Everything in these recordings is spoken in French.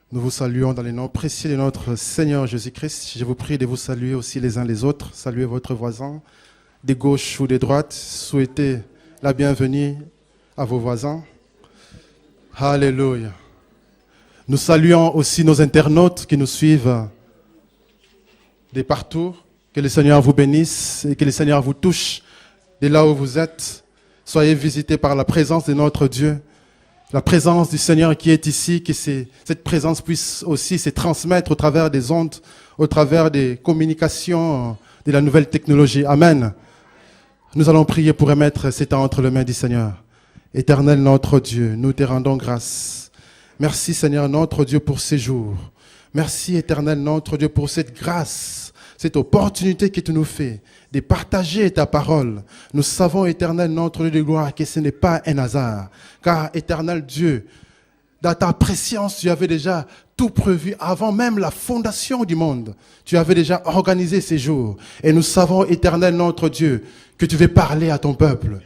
Nous vous saluons dans les noms précieux de notre Seigneur Jésus-Christ. Je vous prie de vous saluer aussi les uns les autres. Saluez votre voisin, de gauche ou de droite. Souhaitez la bienvenue à vos voisins. Alléluia. Nous saluons aussi nos internautes qui nous suivent de partout. Que le Seigneur vous bénisse et que le Seigneur vous touche de là où vous êtes. Soyez visités par la présence de notre Dieu. La présence du Seigneur qui est ici, que cette présence puisse aussi se transmettre au travers des ondes, au travers des communications de la nouvelle technologie. Amen. Nous allons prier pour remettre ces temps entre les mains du Seigneur. Éternel notre Dieu, nous te rendons grâce. Merci Seigneur notre Dieu pour ces jours. Merci Éternel notre Dieu pour cette grâce, cette opportunité que tu nous fais de partager ta parole. Nous savons, Éternel, notre Dieu de gloire, que ce n'est pas un hasard. Car, Éternel Dieu, dans ta préscience, tu avais déjà tout prévu avant même la fondation du monde. Tu avais déjà organisé ces jours. Et nous savons, Éternel, notre Dieu, que tu veux parler à ton peuple.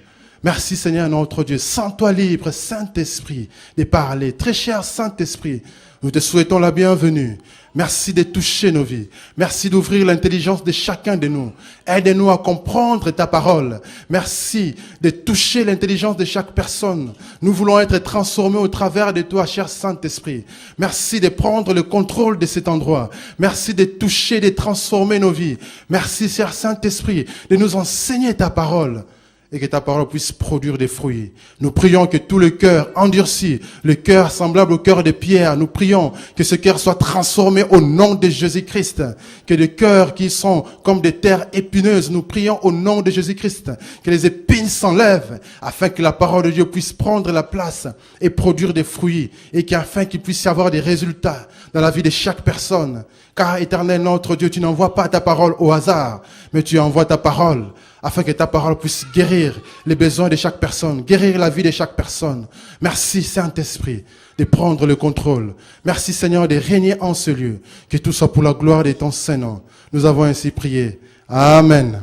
Merci, Seigneur, notre Dieu. Sens-toi libre, Saint-Esprit, de parler. Très cher Saint-Esprit, nous te souhaitons la bienvenue. Merci de toucher nos vies. Merci d'ouvrir l'intelligence de chacun de nous. Aide-nous à comprendre ta parole. Merci de toucher l'intelligence de chaque personne. Nous voulons être transformés au travers de toi, cher Saint-Esprit. Merci de prendre le contrôle de cet endroit. Merci de toucher, de transformer nos vies. Merci, cher Saint-Esprit, de nous enseigner ta parole. Et que ta parole puisse produire des fruits. Nous prions que tout le cœur endurci, le cœur semblable au cœur de Pierre, nous prions que ce cœur soit transformé au nom de Jésus-Christ. Que les cœurs qui sont comme des terres épineuses, nous prions au nom de Jésus-Christ. Que les épines s'enlèvent afin que la parole de Dieu puisse prendre la place et produire des fruits. Et qu'afin qu'il puisse y avoir des résultats dans la vie de chaque personne. Car éternel notre Dieu, tu n'envoies pas ta parole au hasard, mais tu envoies ta parole afin que ta parole puisse guérir les besoins de chaque personne, guérir la vie de chaque personne. Merci Saint-Esprit de prendre le contrôle. Merci Seigneur de régner en ce lieu. Que tout soit pour la gloire de ton Saint-Nom. Nous avons ainsi prié. Amen.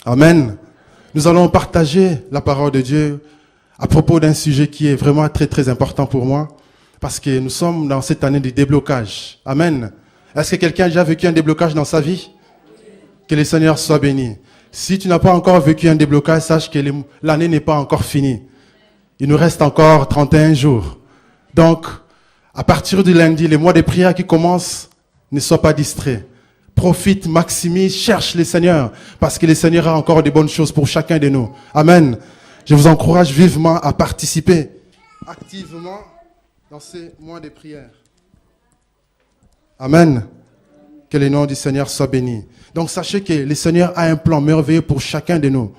Amen. Nous allons partager la parole de Dieu à propos d'un sujet qui est vraiment très très important pour moi. Parce que nous sommes dans cette année de déblocage. Amen. Est-ce que quelqu'un a déjà vécu un déblocage dans sa vie? Que le Seigneur soit béni. Si tu n'as pas encore vécu un déblocage, sache que l'année n'est pas encore finie. Il nous reste encore 31 jours. Donc, à partir du lundi, les mois de prière qui commencent, ne sois pas distrait. Profite, maximise, cherche le Seigneur, parce que le Seigneur a encore de bonnes choses pour chacun de nous. Amen. Je vous encourage vivement à participer activement dans ces mois de prière. Amen. Que le nom du Seigneur soit béni. Donc sachez que le Seigneur a un plan merveilleux pour chacun de nous.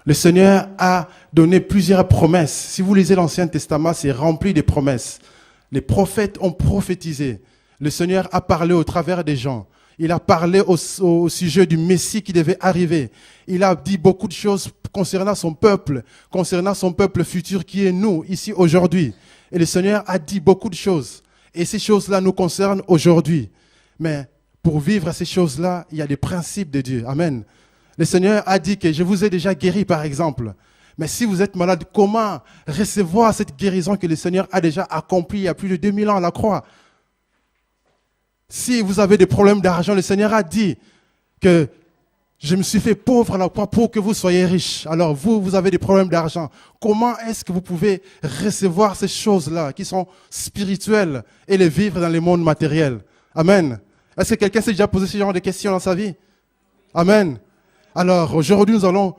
Le Seigneur a donné plusieurs promesses. Si vous lisez l'Ancien Testament, c'est rempli de promesses. Les prophètes ont prophétisé. Le Seigneur a parlé au travers des gens. Il a parlé au sujet du Messie qui devait arriver. Il a dit beaucoup de choses concernant son peuple futur qui est nous, ici aujourd'hui. Et le Seigneur a dit beaucoup de choses. Et ces choses-là nous concernent aujourd'hui. Mais pour vivre ces choses-là, il y a des principes de Dieu. Amen. Le Seigneur a dit que je vous ai déjà guéri, par exemple. Mais si vous êtes malade, comment recevoir cette guérison que le Seigneur a déjà accomplie il y a plus de 2000 ans à la croix? Si vous avez des problèmes d'argent, le Seigneur a dit que je me suis fait pauvre à la croix pour que vous soyez riches. Alors vous avez des problèmes d'argent. Comment est-ce que vous pouvez recevoir ces choses-là qui sont spirituelles et les vivre dans le monde matériel? Amen. Est-ce que quelqu'un s'est déjà posé ce genre de questions dans sa vie? Amen. Alors, aujourd'hui, nous allons,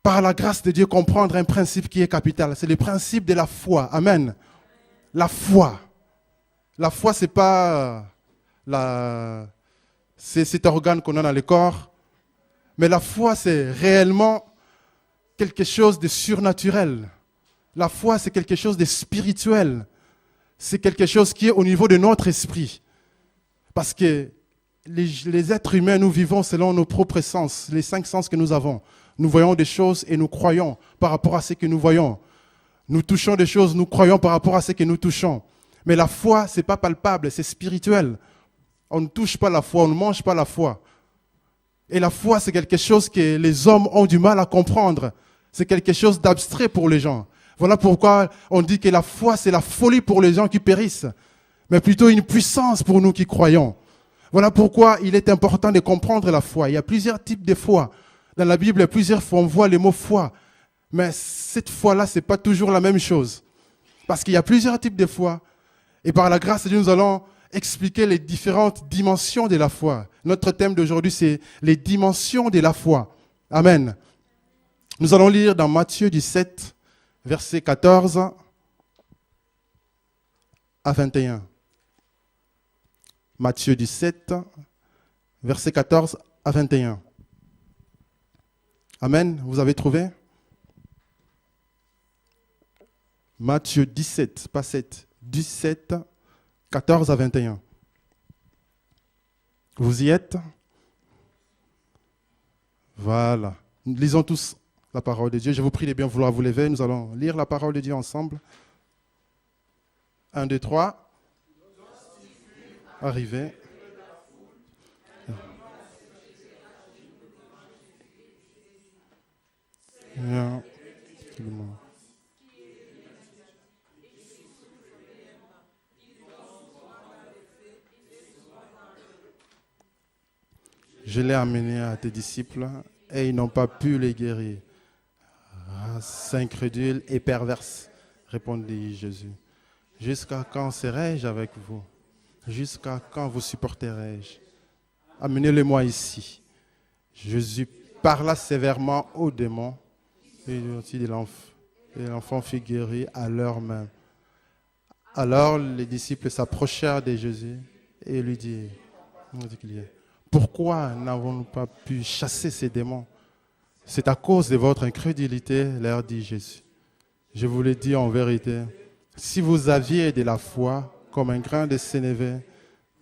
par la grâce de Dieu, comprendre un principe qui est capital. C'est le principe de la foi. Amen. La foi. La foi, c'est pas c'est cet organe qu'on a dans le corps. Mais la foi, c'est réellement quelque chose de surnaturel. La foi, c'est quelque chose de spirituel. C'est quelque chose qui est au niveau de notre esprit. Parce que les êtres humains, nous vivons selon nos propres sens, les 5 sens que nous avons. Nous voyons des choses et nous croyons par rapport à ce que nous voyons. Nous touchons des choses, nous croyons par rapport à ce que nous touchons. Mais la foi, ce n'est pas palpable, c'est spirituel. On ne touche pas la foi, on ne mange pas la foi. Et la foi, c'est quelque chose que les hommes ont du mal à comprendre. C'est quelque chose d'abstrait pour les gens. Voilà pourquoi on dit que la foi, c'est la folie pour les gens qui périssent. mais plutôt une puissance pour nous qui croyons. Voilà pourquoi il est important de comprendre la foi. Il y a plusieurs types de foi. Dans la Bible, plusieurs fois, on voit le mot foi. Mais cette foi-là, ce n'est pas toujours la même chose. Parce qu'il y a plusieurs types de foi. Et par la grâce de Dieu, nous allons expliquer les différentes dimensions de la foi. Notre thème d'aujourd'hui, c'est les dimensions de la foi. Amen. Nous allons lire dans Matthieu 17, versets 14 à 21. Matthieu 17, versets 14 à 21. Amen. Vous avez trouvé? Matthieu 17, pas 7, 17, 14 à 21. Vous y êtes? Voilà. Nous lisons tous la parole de Dieu. Je vous prie de bien vouloir vous lever. Nous allons lire la parole de Dieu ensemble. 1, 2, 3. Arrivé. Bien. Je l'ai amené à tes disciples et ils n'ont pas pu les guérir. Race incrédule et perverse, répondit Jésus. Jusqu'à quand serai-je avec vous? Jusqu'à quand vous supporterai-je? Amenez-le-moi ici. Jésus parla sévèrement aux démons et l'enfant fut guéri à l'heure même. Alors les disciples s'approchèrent de Jésus et lui dirent, pourquoi n'avons-nous pas pu chasser ces démons? C'est à cause de votre incrédulité, leur dit Jésus. Je vous le dis en vérité, si vous aviez de la foi comme un grain de sénévé,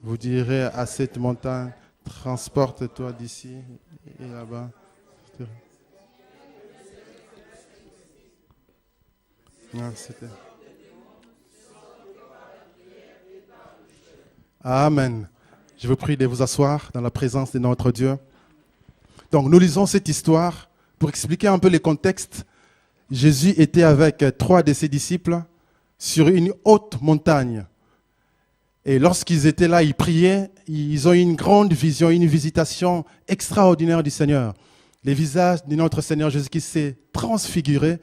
vous direz à cette montagne, transporte-toi d'ici et là-bas. Non, Amen. Je vous prie de vous asseoir dans la présence de notre Dieu. Donc, nous lisons cette histoire pour expliquer un peu le contexte. Jésus était avec 3 de ses disciples sur une haute montagne. Et lorsqu'ils étaient là, ils priaient, ils ont eu une grande vision, une visitation extraordinaire du Seigneur. Le visage de notre Seigneur Jésus-Christ s'est transfiguré.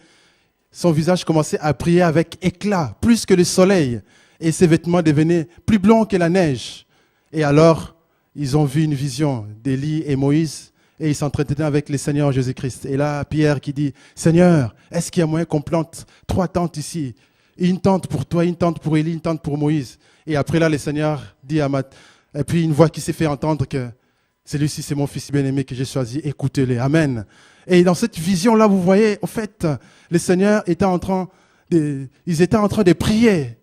Son visage commençait à briller avec éclat, plus que le soleil. Et ses vêtements devenaient plus blancs que la neige. Et alors, ils ont vu une vision d'Élie et Moïse et ils s'entretenaient avec le Seigneur Jésus-Christ. Et là, Pierre qui dit, Seigneur, est-ce qu'il y a moyen qu'on plante 3 tentes ici? Une tente pour toi, une tente pour Élie, une tente pour Moïse. Et après là, le Seigneur dit à Matt, et puis une voix qui s'est fait entendre que celui-ci, c'est mon fils bien-aimé que j'ai choisi, écoutez-le. Amen. Et dans cette vision-là, vous voyez, au fait, le Seigneur était ils étaient en train de prier.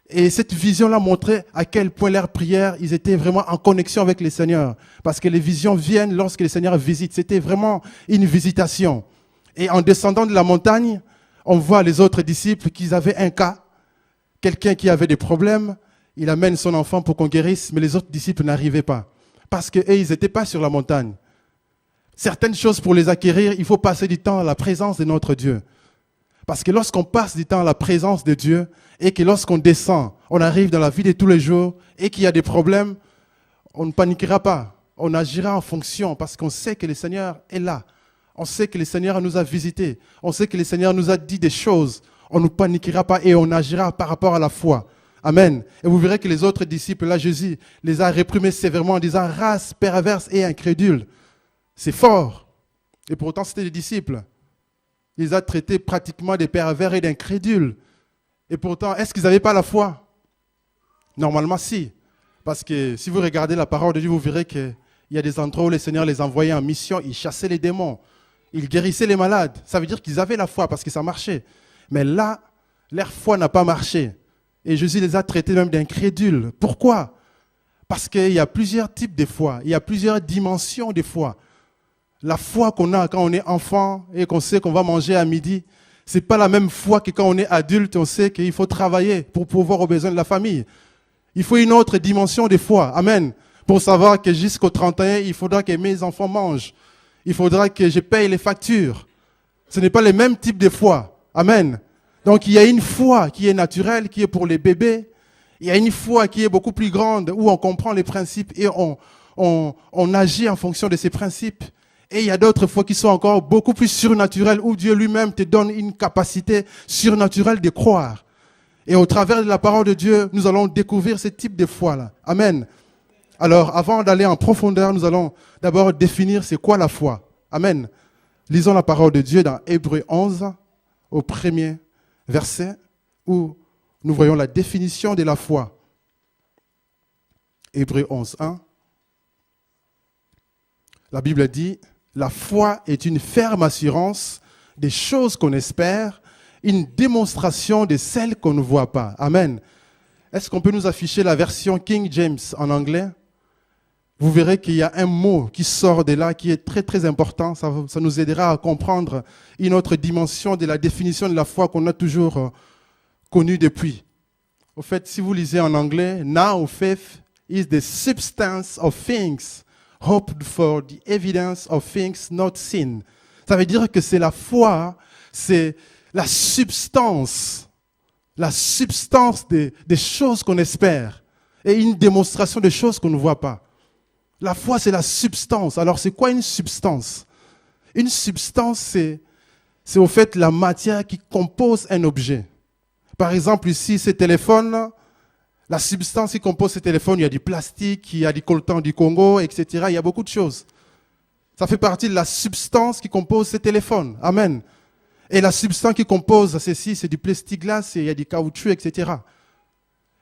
Et cette vision-là montrait à quel point leur prière, ils étaient vraiment en connexion avec le Seigneur. Parce que les visions viennent lorsque le Seigneur visite. C'était vraiment une visitation. Et en descendant de la montagne, on voit les autres disciples qu'ils avaient un cas. Quelqu'un qui avait des problèmes, il amène son enfant pour qu'on guérisse, mais les autres disciples n'arrivaient pas. Parce qu'eux, ils n'étaient pas sur la montagne. Certaines choses, pour les acquérir, il faut passer du temps à la présence de notre Dieu. Parce que lorsqu'on passe du temps à la présence de Dieu et que lorsqu'on descend, on arrive dans la vie de tous les jours et qu'il y a des problèmes, on ne paniquera pas. On agira en fonction parce qu'on sait que le Seigneur est là. On sait que le Seigneur nous a visités. On sait que le Seigneur nous a dit des choses. On ne paniquera pas et on agira par rapport à la foi. Amen. Et vous verrez que les autres disciples, là, Jésus les a réprimés sévèrement en disant « race perverse et incrédule ». C'est fort. Et pourtant, c'était des disciples. Il les a traités pratiquement des pervers et d'incrédules. Et pourtant, est-ce qu'ils n'avaient pas la foi? Normalement, si. Parce que si vous regardez la parole de Dieu, vous verrez qu'il y a des endroits où le Seigneur les envoyait en mission, il chassait les démons, il guérissait les malades. Ça veut dire qu'ils avaient la foi parce que ça marchait. Mais là, leur foi n'a pas marché. Et Jésus les a traités même d'incrédules. Pourquoi? Parce qu'il y a plusieurs types de foi, il y a plusieurs dimensions de foi. La foi qu'on a quand on est enfant et qu'on sait qu'on va manger à midi, ce n'est pas la même foi que quand on est adulte, on sait qu'il faut travailler pour pouvoir aux besoins de la famille. Il faut une autre dimension de foi. Amen. Pour savoir que jusqu'au 31, il faudra que mes enfants mangent. Il faudra que je paye les factures. Ce n'est pas le même type de foi. Amen. Donc il y a une foi qui est naturelle, qui est pour les bébés. Il y a une foi qui est beaucoup plus grande, où on comprend les principes et on agit en fonction de ces principes. Et il y a d'autres fois qui sont encore beaucoup plus surnaturelles, où Dieu lui-même te donne une capacité surnaturelle de croire. Et au travers de la parole de Dieu, nous allons découvrir ce type de foi-là. Amen. Alors, avant d'aller en profondeur, nous allons d'abord définir c'est quoi la foi. Amen. Lisons la parole de Dieu dans Hébreux 11, au premier verset, où nous voyons la définition de la foi. Hébreux 11, 1. La Bible dit, la foi est une ferme assurance des choses qu'on espère, une démonstration de celles qu'on ne voit pas. Amen. Est-ce qu'on peut nous afficher la version King James en anglais? Vous verrez qu'il y a un mot qui sort de là qui est très très important. Ça nous aidera à comprendre une autre dimension de la définition de la foi qu'on a toujours connue depuis. Au fait, si vous lisez en anglais, now faith is the substance of things hoped for, the evidence of things not seen. Ça veut dire que c'est la foi, c'est la substance des choses qu'on espère et une démonstration des choses qu'on ne voit pas. La foi, c'est la substance. Alors, c'est quoi une substance? Une substance, c'est au fait la matière qui compose un objet. Par exemple, ici, ce téléphone, la substance qui compose ce téléphone, il y a du plastique, il y a du coltan du Congo, etc. Il y a beaucoup de choses. Ça fait partie de la substance qui compose ce téléphone. Amen. Et la substance qui compose ceci, c'est du plexiglas, il y a du caoutchouc, etc.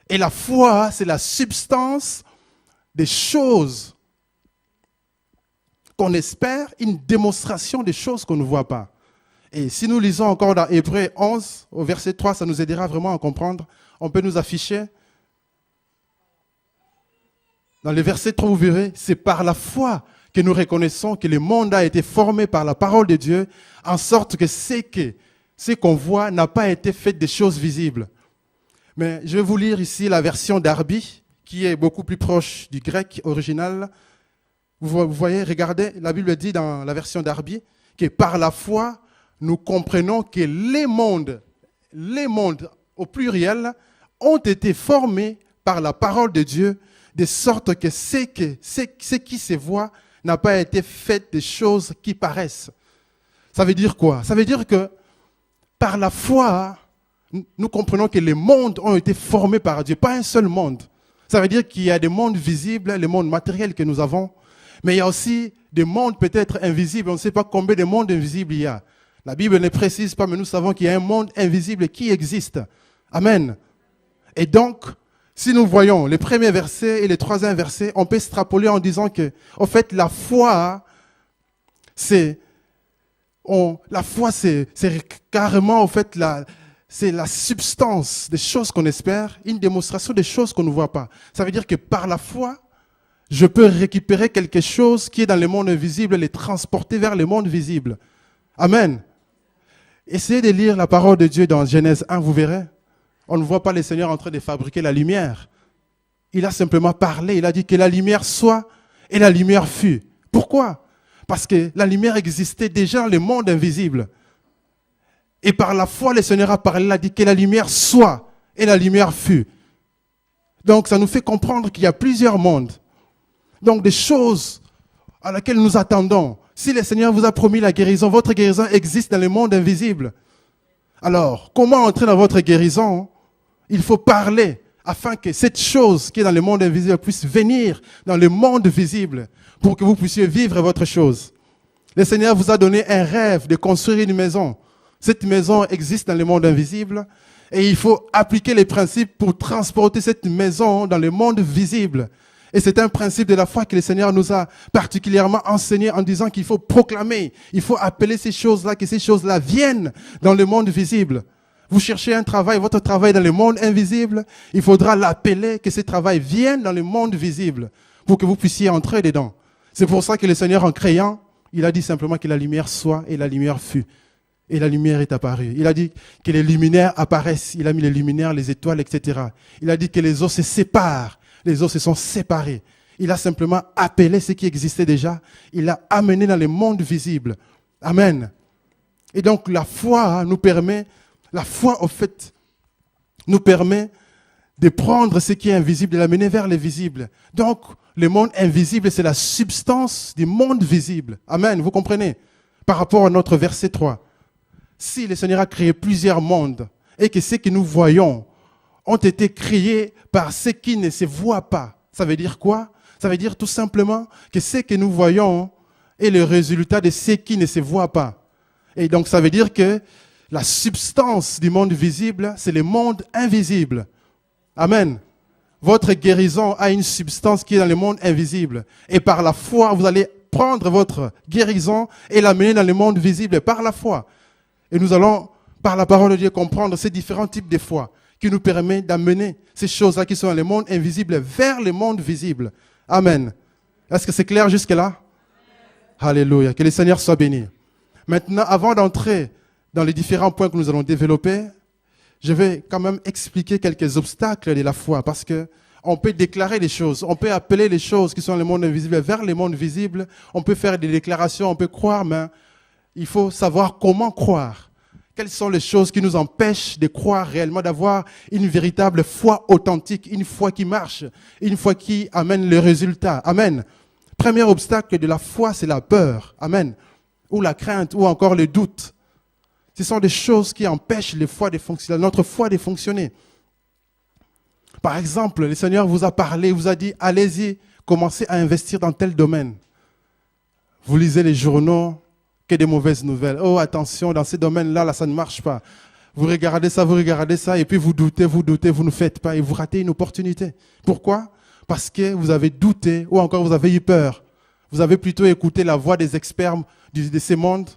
Et la foi, c'est la substance des choses qu'on espère, une démonstration des choses qu'on ne voit pas. Et si nous lisons encore dans Hébreux 11, au verset 3, ça nous aidera vraiment à comprendre. On peut nous afficher. Dans le verset 3, vous verrez, c'est par la foi que nous reconnaissons que le monde a été formé par la parole de Dieu, en sorte que ce qu'on voit n'a pas été fait des choses visibles. Mais je vais vous lire ici la version d'Arby, qui est beaucoup plus proche du grec original. Vous voyez, regardez, la Bible dit dans la version d'Arby que par la foi, nous comprenons que les mondes au pluriel, ont été formés par la parole de Dieu, de sorte que ce qui se voit n'a pas été fait des choses qui paraissent. Ça veut dire quoi? Ça veut dire que par la foi, nous comprenons que les mondes ont été formés par Dieu, pas un seul monde. Ça veut dire qu'il y a des mondes visibles, les mondes matériels que nous avons, mais il y a aussi des mondes peut-être invisibles. On ne sait pas combien de mondes invisibles il y a. La Bible ne précise pas, mais nous savons qu'il y a un monde invisible qui existe. Amen. Et donc, si nous voyons les premiers versets et les troisième versets, on peut extrapoler en disant que, en fait, la foi, c'est carrément, en fait, c'est la substance des choses qu'on espère, une démonstration des choses qu'on ne voit pas. Ça veut dire que par la foi, je peux récupérer quelque chose qui est dans le monde invisible et le transporter vers le monde visible. Amen. Essayez de lire la parole de Dieu dans Genèse 1, vous verrez. On ne voit pas le Seigneur en train de fabriquer la lumière. Il a simplement parlé, il a dit que la lumière soit et la lumière fut. Pourquoi? Parce que la lumière existait déjà dans le monde invisible. Et par la foi, le Seigneur a parlé, il a dit que la lumière soit et la lumière fut. Donc ça nous fait comprendre qu'il y a plusieurs mondes. Donc des choses à laquelle nous attendons. Si le Seigneur vous a promis la guérison, votre guérison existe dans le monde invisible. Alors, comment entrer dans votre guérison? Il faut parler afin que cette chose qui est dans le monde invisible puisse venir dans le monde visible pour que vous puissiez vivre votre chose. Le Seigneur vous a donné un rêve de construire une maison. Cette maison existe dans le monde invisible et il faut appliquer les principes pour transporter cette maison dans le monde visible. Et c'est un principe de la foi que le Seigneur nous a particulièrement enseigné en disant qu'il faut proclamer, il faut appeler ces choses-là, que ces choses-là viennent dans le monde visible. Vous cherchez un travail, votre travail dans le monde invisible, il faudra l'appeler, que ce travail vienne dans le monde visible pour que vous puissiez entrer dedans. C'est pour ça que le Seigneur, en créant, il a dit simplement que la lumière soit et la lumière fut. Et la lumière est apparue. Il a dit que les luminaires apparaissent. Il a mis les luminaires, les étoiles, etc. Il a dit que les eaux se séparent. Les eaux se sont séparées. Il a simplement appelé ce qui existait déjà. Il l'a amené dans le monde visible. Amen. Et donc la foi nous permet, au fait, nous permet de prendre ce qui est invisible, de l'amener vers le visible. Donc, le monde invisible, c'est la substance du monde visible. Amen, vous comprenez? Par rapport à notre verset 3. Si le Seigneur a créé plusieurs mondes et que ceux que nous voyons ont été créés par ceux qui ne se voient pas, ça veut dire quoi? Ça veut dire tout simplement que ce que nous voyons est le résultat de ceux qui ne se voient pas. Et donc, ça veut dire que la substance du monde visible, c'est le monde invisible. Amen. Votre guérison a une substance qui est dans le monde invisible. Et par la foi, vous allez prendre votre guérison et l'amener dans le monde visible par la foi. Et nous allons, par la parole de Dieu, comprendre ces différents types de foi qui nous permettent d'amener ces choses-là qui sont dans le monde invisible vers le monde visible. Amen. Est-ce que c'est clair jusque-là? Alléluia. Que le Seigneur soit béni. Maintenant, avant d'entrer dans les différents points que nous allons développer, je vais quand même expliquer quelques obstacles de la foi parce que on peut déclarer les choses, on peut appeler les choses qui sont dans le monde invisible vers le monde visible, on peut faire des déclarations, on peut croire, mais il faut savoir comment croire. Quelles sont les choses qui nous empêchent de croire réellement, d'avoir une véritable foi authentique, une foi qui marche, une foi qui amène le résultat. Amen. Premier obstacle de la foi, c'est la peur. Amen. Ou la crainte, ou encore le doute. Ce sont des choses qui empêchent notre foi de fonctionner. Par exemple, le Seigneur vous a parlé, vous a dit, allez-y, commencez à investir dans tel domaine. Vous lisez les journaux, que des mauvaises nouvelles. Oh, attention, dans ces domaines-là, ça ne marche pas. Vous regardez ça, et puis vous doutez, vous ne faites pas, et vous ratez une opportunité. Pourquoi? Parce que vous avez douté, ou encore vous avez eu peur. Vous avez plutôt écouté la voix des experts de ces mondes,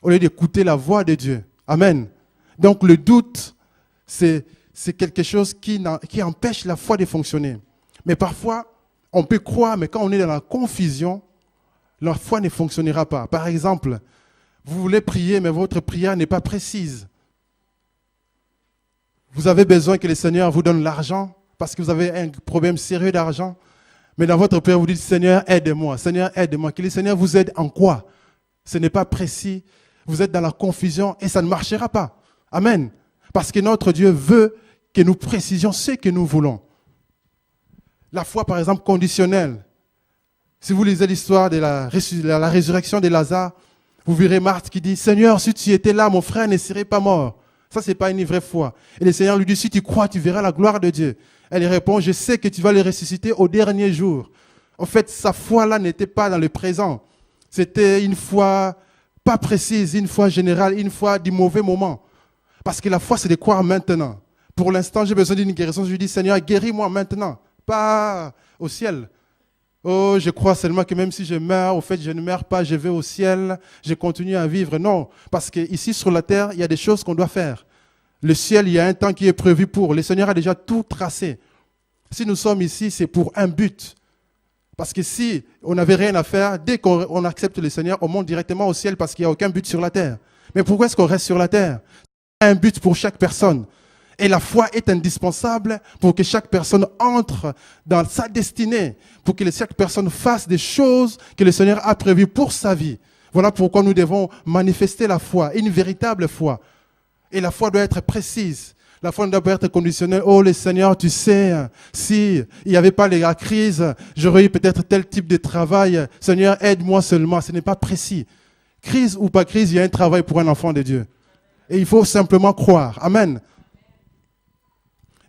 au lieu d'écouter la voix de Dieu. Amen. Donc le doute, c'est quelque chose qui empêche la foi de fonctionner. Mais parfois, on peut croire, mais quand on est dans la confusion, la foi ne fonctionnera pas. Par exemple, vous voulez prier, mais votre prière n'est pas précise. Vous avez besoin que le Seigneur vous donne l'argent parce que vous avez un problème sérieux d'argent. Mais dans votre prière, vous dites, Seigneur, aide-moi. Seigneur, aide-moi. Que le Seigneur vous aide en quoi? Ce n'est pas précis. Vous êtes dans la confusion et ça ne marchera pas. Amen. Parce que notre Dieu veut que nous précisions ce que nous voulons. La foi, par exemple, conditionnelle. Si vous lisez l'histoire de la résurrection de Lazare, vous verrez Marthe qui dit, Seigneur, si tu étais là, mon frère ne serait pas mort. Ça, ce n'est pas une vraie foi. Et le Seigneur lui dit, si tu crois, tu verras la gloire de Dieu. Elle répond, je sais que tu vas le ressusciter au dernier jour. En fait, sa foi-là n'était pas dans le présent. C'était une foi pas précise, une foi générale, une foi du mauvais moment. Parce que la foi, c'est de croire maintenant. Pour l'instant, j'ai besoin d'une guérison. Je lui dis, Seigneur, guéris-moi maintenant, pas au ciel. Oh, je crois seulement que même si je meurs, au fait, je ne meurs pas, je vais au ciel, je continue à vivre. Non, parce qu'ici sur la terre, il y a des choses qu'on doit faire. Le ciel, il y a un temps qui est prévu pour. Le Seigneur a déjà tout tracé. Si nous sommes ici, c'est pour un but. Parce que si on n'avait rien à faire, dès qu'on accepte le Seigneur, on monte directement au ciel parce qu'il n'y a aucun but sur la terre. Mais pourquoi est-ce qu'on reste sur la terre? Il y a un but pour chaque personne. Et la foi est indispensable pour que chaque personne entre dans sa destinée, pour que chaque personne fasse des choses que le Seigneur a prévues pour sa vie. Voilà pourquoi nous devons manifester la foi, une véritable foi. Et la foi doit être précise. La foi ne doit pas être conditionnelle. Oh, le Seigneur, tu sais, si il n'y avait pas la crise, j'aurais eu peut-être tel type de travail. Seigneur, aide-moi seulement. Ce n'est pas précis. Crise ou pas crise, il y a un travail pour un enfant de Dieu. Et il faut simplement croire. Amen.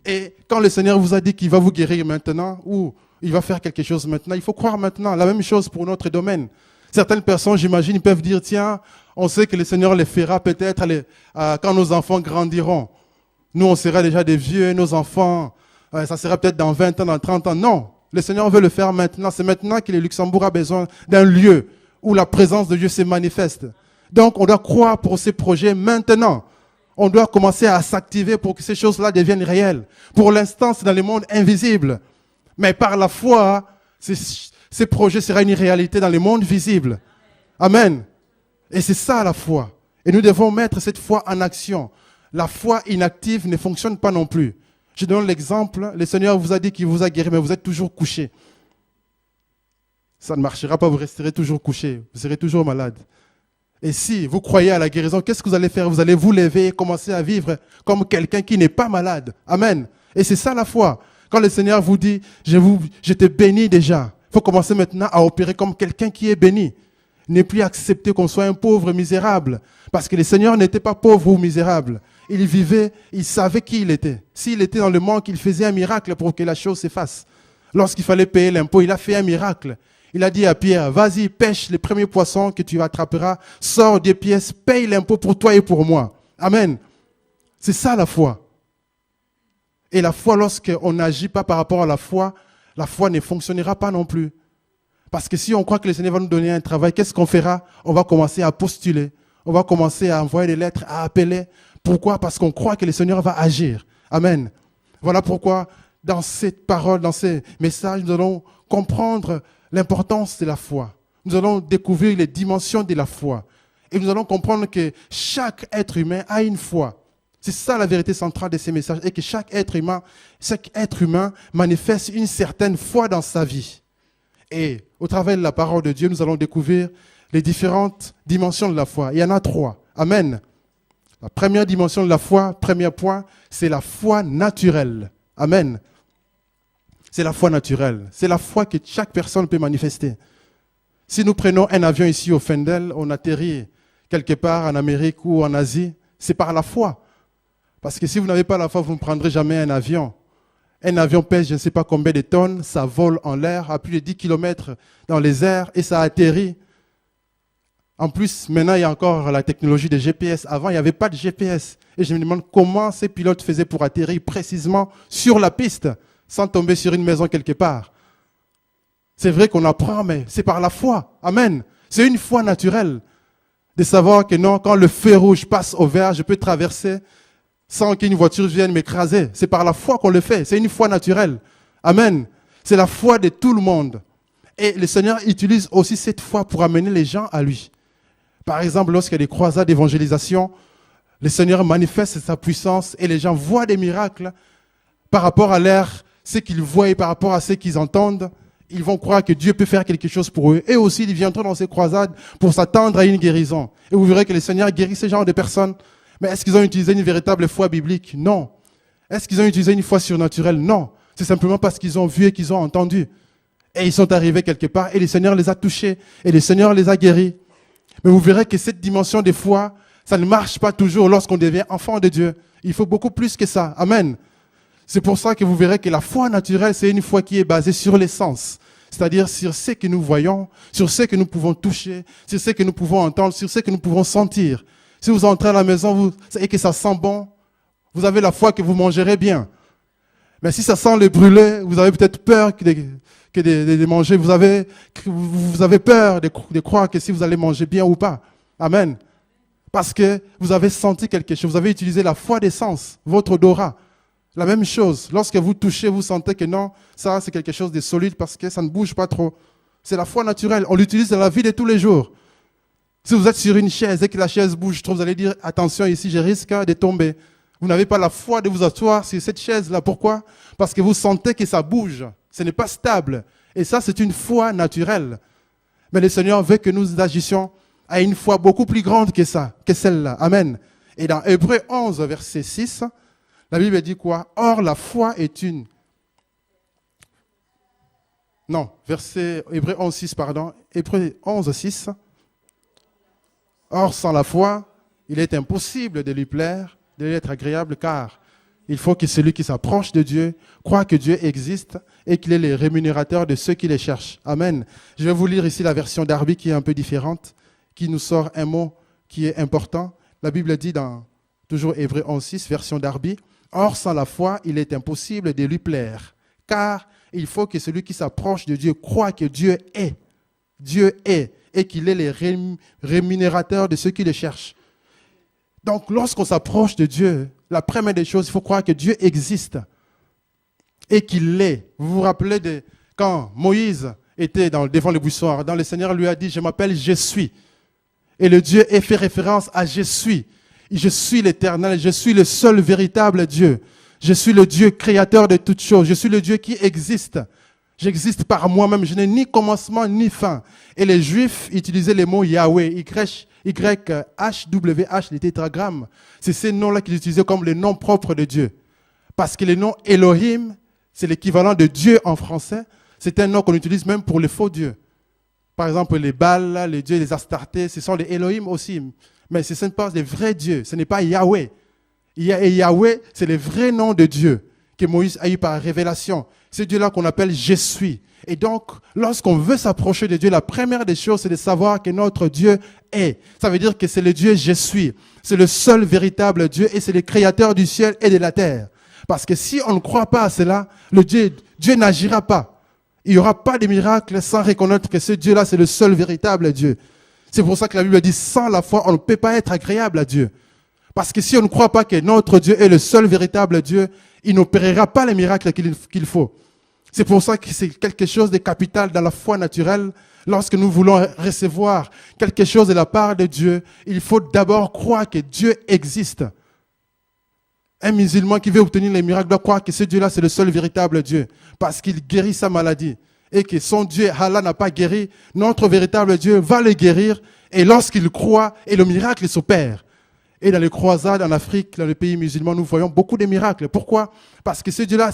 Et quand le Seigneur vous a dit qu'il va vous guérir maintenant, ou il va faire quelque chose maintenant, il faut croire maintenant. La même chose pour notre domaine. Certaines personnes, j'imagine, peuvent dire, tiens, on sait que le Seigneur les fera peut-être quand nos enfants grandiront. Nous, on sera déjà des vieux, nos enfants, ça sera peut-être dans 20 ans, dans 30 ans. Non, le Seigneur veut le faire maintenant. C'est maintenant que le Luxembourg a besoin d'un lieu où la présence de Dieu se manifeste. Donc, on doit croire pour ces projets maintenant. On doit commencer à s'activer pour que ces choses-là deviennent réelles. Pour l'instant, c'est dans le monde invisible. Mais par la foi, ces projets seront une réalité dans le monde visible. Amen. Et c'est ça la foi. Et nous devons mettre cette foi en action. La foi inactive ne fonctionne pas non plus. Je donne l'exemple. Le Seigneur vous a dit qu'il vous a guéri, mais vous êtes toujours couché. Ça ne marchera pas, vous resterez toujours couché. Vous serez toujours malade. Et si vous croyez à la guérison, qu'est-ce que vous allez faire? Vous allez vous lever et commencer à vivre comme quelqu'un qui n'est pas malade. Amen. Et c'est ça la foi. Quand le Seigneur vous dit, je te bénis déjà, il faut commencer maintenant à opérer comme quelqu'un qui est béni. Ne plus accepter qu'on soit un pauvre misérable. Parce que le Seigneur n'était pas pauvre ou misérable. Il vivait, il savait qui il était. S'il était dans le manque, il faisait un miracle pour que la chose s'efface. Lorsqu'il fallait payer l'impôt, il a fait un miracle. Il a dit à Pierre, vas-y, pêche les premiers poissons que tu attraperas, sors des pièces, paye l'impôt pour toi et pour moi. Amen. C'est ça la foi. Et la foi, lorsqu'on n'agit pas par rapport à la foi ne fonctionnera pas non plus. Parce que si on croit que le Seigneur va nous donner un travail, qu'est-ce qu'on fera? On va commencer à postuler. On va commencer à envoyer des lettres, à appeler. Pourquoi? Parce qu'on croit que le Seigneur va agir. Amen. Voilà pourquoi, dans cette parole, dans ces messages, nous allons comprendre l'importance de la foi. Nous allons découvrir les dimensions de la foi. Et nous allons comprendre que chaque être humain a une foi. C'est ça la vérité centrale de ces messages. Et que chaque être humain manifeste une certaine foi dans sa vie. Et au travers de la parole de Dieu, nous allons découvrir les différentes dimensions de la foi. Il y en a 3. Amen. La première dimension de la foi, premier point, c'est la foi naturelle. Amen. C'est la foi naturelle. C'est la foi que chaque personne peut manifester. Si nous prenons un avion ici au Fendel, on atterrit quelque part en Amérique ou en Asie, c'est par la foi. Parce que si vous n'avez pas la foi, vous ne prendrez jamais un avion. Un avion pèse je ne sais pas combien de tonnes, ça vole en l'air à plus de 10 km dans les airs et ça atterrit. En plus, maintenant, il y a encore la technologie de GPS. Avant, il n'y avait pas de GPS. Et je me demande comment ces pilotes faisaient pour atterrir précisément sur la piste, sans tomber sur une maison quelque part. C'est vrai qu'on apprend, mais c'est par la foi. Amen. C'est une foi naturelle de savoir que non, quand le feu rouge passe au vert, je peux traverser sans qu'une voiture vienne m'écraser. C'est par la foi qu'on le fait. C'est une foi naturelle. Amen. C'est la foi de tout le monde. Et le Seigneur utilise aussi cette foi pour amener les gens à lui. Par exemple, lorsqu'il y a des croisades d'évangélisation, le Seigneur manifeste sa puissance et les gens voient des miracles par rapport à ce qu'ils voient et par rapport à ce qu'ils entendent. Ils vont croire que Dieu peut faire quelque chose pour eux. Et aussi, ils viendront dans ces croisades pour s'attendre à une guérison. Et vous verrez que le Seigneur guérit ce genre de personnes. Mais est-ce qu'ils ont utilisé une véritable foi biblique? Non. Est-ce qu'ils ont utilisé une foi surnaturelle? Non. C'est simplement parce qu'ils ont vu et qu'ils ont entendu. Et ils sont arrivés quelque part et le Seigneur les a touchés et le Seigneur les a guéris. Mais vous verrez que cette dimension de foi, ça ne marche pas toujours lorsqu'on devient enfant de Dieu. Il faut beaucoup plus que ça. Amen. C'est pour ça que vous verrez que la foi naturelle, c'est une foi qui est basée sur les sens. C'est-à-dire sur ce que nous voyons, sur ce que nous pouvons toucher, sur ce que nous pouvons entendre, sur ce que nous pouvons sentir. Si vous entrez à la maison et que ça sent bon, vous avez la foi que vous mangerez bien. Mais si ça sent le brûlé, vous avez peut-être peur de manger. Vous avez peur de croire que si vous allez manger bien ou pas. Amen. Parce que vous avez senti quelque chose. Vous avez utilisé la foi des sens, votre odorat. La même chose. Lorsque vous touchez, vous sentez que non, ça c'est quelque chose de solide parce que ça ne bouge pas trop. C'est la foi naturelle. On l'utilise dans la vie de tous les jours. Si vous êtes sur une chaise et que la chaise bouge trop, vous allez dire, attention ici, je risque de tomber. Vous n'avez pas la foi de vous asseoir sur cette chaise-là. Pourquoi? Parce que vous sentez que ça bouge. Ce n'est pas stable. Et ça, c'est une foi naturelle. Mais le Seigneur veut que nous agissions à une foi beaucoup plus grande que ça, que celle-là. Amen. Et dans Hébreux 11, verset 6, la Bible dit quoi? Or, la foi est une... Non, Hébreux 11, 6, pardon. Hébreux 11, 6. Or, sans la foi, il est impossible de lui plaire, de lui être agréable, car il faut que celui qui s'approche de Dieu croit que Dieu existe et qu'il est le rémunérateur de ceux qui les cherchent. Amen. Je vais vous lire ici la version Darby qui est un peu différente, qui nous sort un mot qui est important. La Bible dit dans toujours Hébreux 11, 6, version Darby, « Or, sans la foi, il est impossible de lui plaire, car il faut que celui qui s'approche de Dieu croit que Dieu est. Dieu est. Et qu'il est le rémunérateur de ceux qui le cherchent. » Donc, lorsqu'on s'approche de Dieu, la première des choses, il faut croire que Dieu existe et qu'il l'est. Vous vous rappelez de quand Moïse était devant le buisson, le Seigneur lui a dit, je m'appelle Je suis. Et le Dieu a fait référence à Je suis. Je suis l'Éternel, je suis le seul véritable Dieu. Je suis le Dieu créateur de toutes choses. Je suis le Dieu qui existe. J'existe par moi-même. Je n'ai ni commencement ni fin. Et les Juifs utilisaient les mots Yahweh, YHWH, les tétragrammes. C'est ces noms-là qu'ils utilisaient comme les noms propres de Dieu. Parce que le nom Elohim, c'est l'équivalent de Dieu en français. C'est un nom qu'on utilise même pour les faux dieux. Par exemple, les Baals, les dieux, les Astartés, ce sont les Elohim aussi. Mais ce ne sont pas les vrais dieux, ce n'est pas Yahweh. Et Yahweh, c'est le vrai nom de Dieu que Moïse a eu par révélation. C'est Dieu-là qu'on appelle « Je suis ». Et donc, lorsqu'on veut s'approcher de Dieu, la première des choses, c'est de savoir que notre Dieu est. Ça veut dire que c'est le Dieu « Je suis ». C'est le seul véritable Dieu et c'est le créateur du ciel et de la terre. Parce que si on ne croit pas à cela, Dieu n'agira pas. Il n'y aura pas de miracle sans reconnaître que ce Dieu-là, c'est le seul véritable Dieu. C'est pour ça que la Bible dit, sans la foi, on ne peut pas être agréable à Dieu. Parce que si on ne croit pas que notre Dieu est le seul véritable Dieu, il n'opérera pas les miracles qu'il faut. C'est pour ça que c'est quelque chose de capital dans la foi naturelle. Lorsque nous voulons recevoir quelque chose de la part de Dieu, il faut d'abord croire que Dieu existe. Un musulman qui veut obtenir les miracles doit croire que ce Dieu-là, c'est le seul véritable Dieu. Parce qu'il guérit sa maladie. Et que son Dieu, Allah, n'a pas guéri. Notre véritable Dieu va le guérir. Et lorsqu'il croit, et le miracle s'opère. Et dans les croisades en Afrique, dans les pays musulmans, nous voyons beaucoup de miracles. Pourquoi? Parce que ces gens-là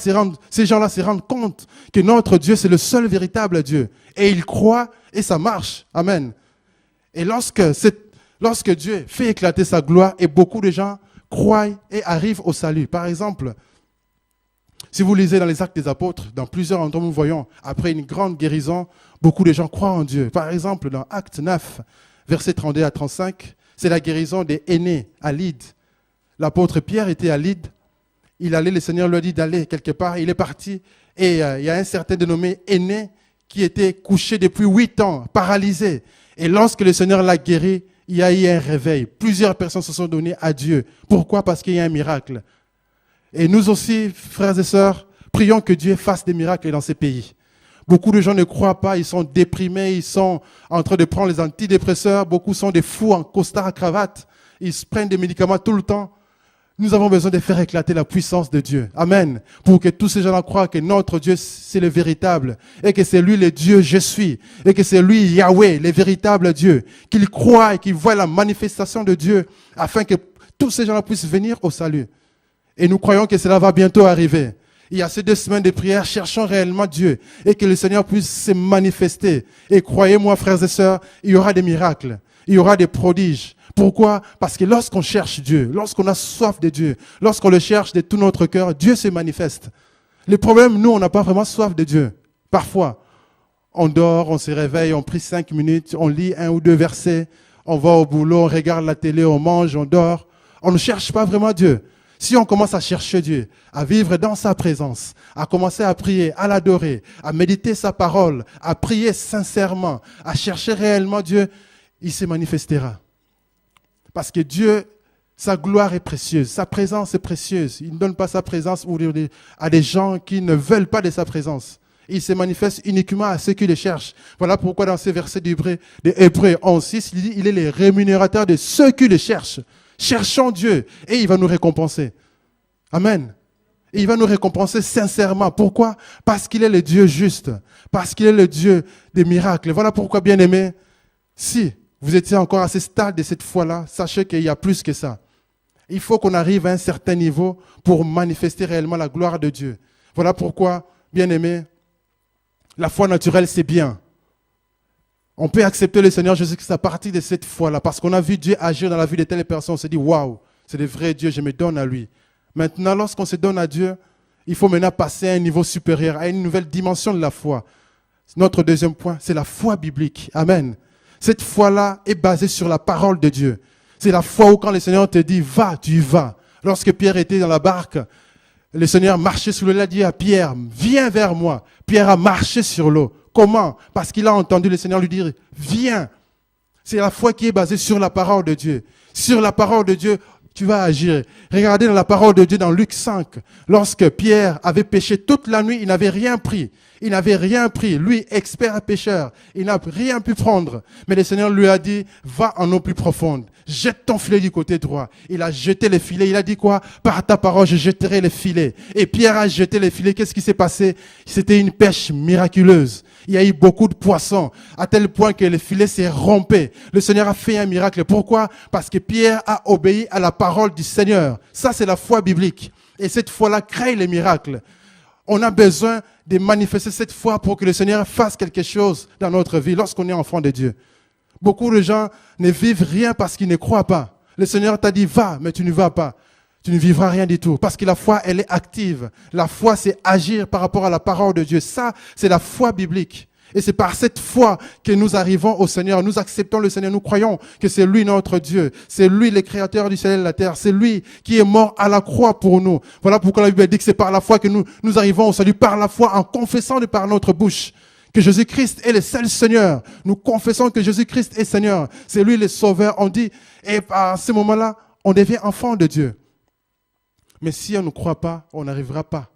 se rendent compte que notre Dieu, c'est le seul véritable Dieu. Et ils croient et ça marche. Amen. Et lorsque Dieu fait éclater sa gloire et beaucoup de gens croient et arrivent au salut. Par exemple, si vous lisez dans les Actes des Apôtres, dans plusieurs endroits, nous voyons, après une grande guérison, beaucoup de gens croient en Dieu. Par exemple, dans Acte 9, versets 32 à 35, c'est la guérison des aînés à Lydde. L'apôtre Pierre était à Lydde. Il allait, le Seigneur lui a dit d'aller quelque part. Il est parti et il y a un certain dénommé Aîné qui était couché depuis 8 ans, paralysé. Et lorsque le Seigneur l'a guéri, il y a eu un réveil. Plusieurs personnes se sont données à Dieu. Pourquoi? Parce qu'il y a un miracle. Et nous aussi, frères et sœurs, prions que Dieu fasse des miracles dans ces pays. Beaucoup de gens ne croient pas, ils sont déprimés, ils sont en train de prendre les antidépresseurs. Beaucoup sont des fous en costard à cravate. Ils se prennent des médicaments tout le temps. Nous avons besoin de faire éclater la puissance de Dieu. Amen. Pour que tous ces gens-là croient que notre Dieu, c'est le véritable. Et que c'est lui le Dieu, je suis. Et que c'est lui, Yahweh, le véritable Dieu. Qu'ils croient et qu'ils voient la manifestation de Dieu. Afin que tous ces gens-là puissent venir au salut. Et nous croyons que cela va bientôt arriver. Il y a ces 2 semaines de prière, cherchons réellement Dieu et que le Seigneur puisse se manifester. Et croyez-moi, frères et sœurs, il y aura des miracles, il y aura des prodiges. Pourquoi? Parce que lorsqu'on cherche Dieu, lorsqu'on a soif de Dieu, lorsqu'on le cherche de tout notre cœur, Dieu se manifeste. Le problème, nous, on n'a pas vraiment soif de Dieu. Parfois, on dort, on se réveille, on prie 5 minutes, on lit 1 ou 2 versets, on va au boulot, on regarde la télé, on mange, on dort. On ne cherche pas vraiment Dieu. Si on commence à chercher Dieu, à vivre dans sa présence, à commencer à prier, à l'adorer, à méditer sa parole, à prier sincèrement, à chercher réellement Dieu, il se manifestera. Parce que Dieu, sa gloire est précieuse, sa présence est précieuse. Il ne donne pas sa présence à des gens qui ne veulent pas de sa présence. Il se manifeste uniquement à ceux qui le cherchent. Voilà pourquoi dans ces versets d'Hébreux 11:6, il dit, il est le rémunérateur de ceux qui le cherchent. Cherchons Dieu et il va nous récompenser. Amen. Et il va nous récompenser sincèrement. Pourquoi? Parce qu'il est le Dieu juste. Parce qu'il est le Dieu des miracles. Voilà pourquoi, bien-aimés, si vous étiez encore à ce stade de cette foi-là, sachez qu'il y a plus que ça. Il faut qu'on arrive à un certain niveau pour manifester réellement la gloire de Dieu. Voilà pourquoi, bien-aimés, la foi naturelle, c'est bien. On peut accepter le Seigneur Jésus-Christ à partir de cette foi-là, parce qu'on a vu Dieu agir dans la vie de telles personnes. On s'est dit, waouh, c'est le vrai Dieu, je me donne à lui. Maintenant, lorsqu'on se donne à Dieu, il faut maintenant passer à un niveau supérieur, à une nouvelle dimension de la foi. Notre deuxième point, c'est la foi biblique. Amen. Cette foi-là est basée sur la parole de Dieu. C'est la foi où quand le Seigneur te dit, va, tu y vas. Lorsque Pierre était dans la barque, le Seigneur marchait sur l'eau, il a dit à Pierre, viens vers moi. Pierre a marché sur l'eau. Comment? Parce qu'il a entendu le Seigneur lui dire, viens. C'est la foi qui est basée sur la parole de Dieu. Sur la parole de Dieu, tu vas agir. Regardez dans la parole de Dieu dans Luc 5. Lorsque Pierre avait péché toute la nuit, il n'avait rien pris. Il n'avait rien pris. Lui, expert pécheur, il n'a rien pu prendre. Mais le Seigneur lui a dit, va en eau plus profonde. Jette ton filet du côté droit. Il a jeté le filet. Il a dit quoi? Par ta parole, je jetterai le filet. Et Pierre a jeté le filet. Qu'est-ce qui s'est passé? C'était une pêche miraculeuse. Il y a eu beaucoup de poissons, à tel point que le filet s'est rompé. Le Seigneur a fait un miracle. Pourquoi? Parce que Pierre a obéi à la parole du Seigneur. Ça, c'est la foi biblique. Et cette foi-là crée les miracles. On a besoin de manifester cette foi pour que le Seigneur fasse quelque chose dans notre vie lorsqu'on est enfant de Dieu. Beaucoup de gens ne vivent rien parce qu'ils ne croient pas. Le Seigneur t'a dit, va, mais tu ne vas pas. Tu ne vivras rien du tout. Parce que la foi, elle est active. La foi, c'est agir par rapport à la parole de Dieu. Ça, c'est la foi biblique. Et c'est par cette foi que nous arrivons au Seigneur. Nous acceptons le Seigneur. Nous croyons que c'est lui notre Dieu. C'est lui le créateur du ciel et de la terre. C'est lui qui est mort à la croix pour nous. Voilà pourquoi la Bible dit que c'est par la foi que nous arrivons au salut. Par la foi, en confessant de par notre bouche que Jésus-Christ est le seul Seigneur. Nous confessons que Jésus-Christ est Seigneur. C'est lui le Sauveur. On dit, et à ce moment-là, on devient enfant de Dieu. Mais si on ne croit pas, on n'arrivera pas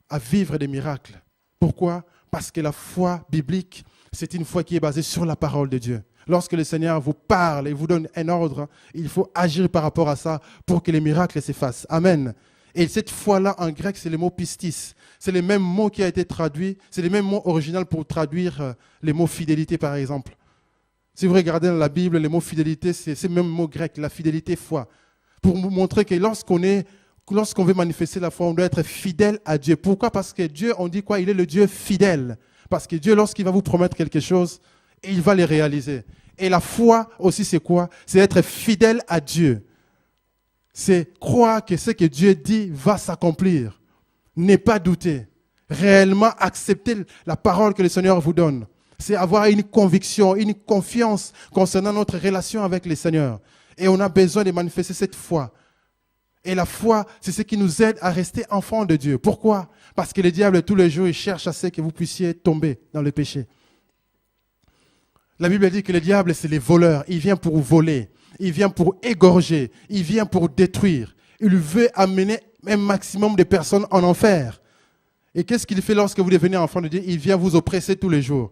à vivre des miracles. Pourquoi? Parce que la foi biblique, c'est une foi qui est basée sur la parole de Dieu. Lorsque le Seigneur vous parle et vous donne un ordre, il faut agir par rapport à ça pour que les miracles s'effacent. Amen. Et cette foi-là, en grec, c'est le mot pistis. C'est le même mot qui a été traduit, c'est le même mot original pour traduire les mots fidélité, par exemple. Si vous regardez dans la Bible, le mot fidélité, c'est le même mot grec, la fidélité, foi. Pour vous montrer que lorsqu'on veut manifester la foi, on doit être fidèle à Dieu. Pourquoi? Parce que Dieu, on dit quoi? Il est le Dieu fidèle. Parce que Dieu, lorsqu'il va vous promettre quelque chose, il va le réaliser. Et la foi aussi, c'est quoi? C'est être fidèle à Dieu. C'est croire que ce que Dieu dit va s'accomplir. Ne pas douter. Réellement accepter la parole que le Seigneur vous donne. C'est avoir une conviction, une confiance concernant notre relation avec le Seigneur. Et on a besoin de manifester cette foi. Et la foi, c'est ce qui nous aide à rester enfants de Dieu. Pourquoi? Parce que le diable, tous les jours, il cherche à ce que vous puissiez tomber dans le péché. La Bible dit que le diable, c'est les voleurs. Il vient pour voler. Il vient pour égorger. Il vient pour détruire. Il veut amener un maximum de personnes en enfer. Et qu'est-ce qu'il fait lorsque vous devenez enfant de Dieu? Il vient vous oppresser tous les jours.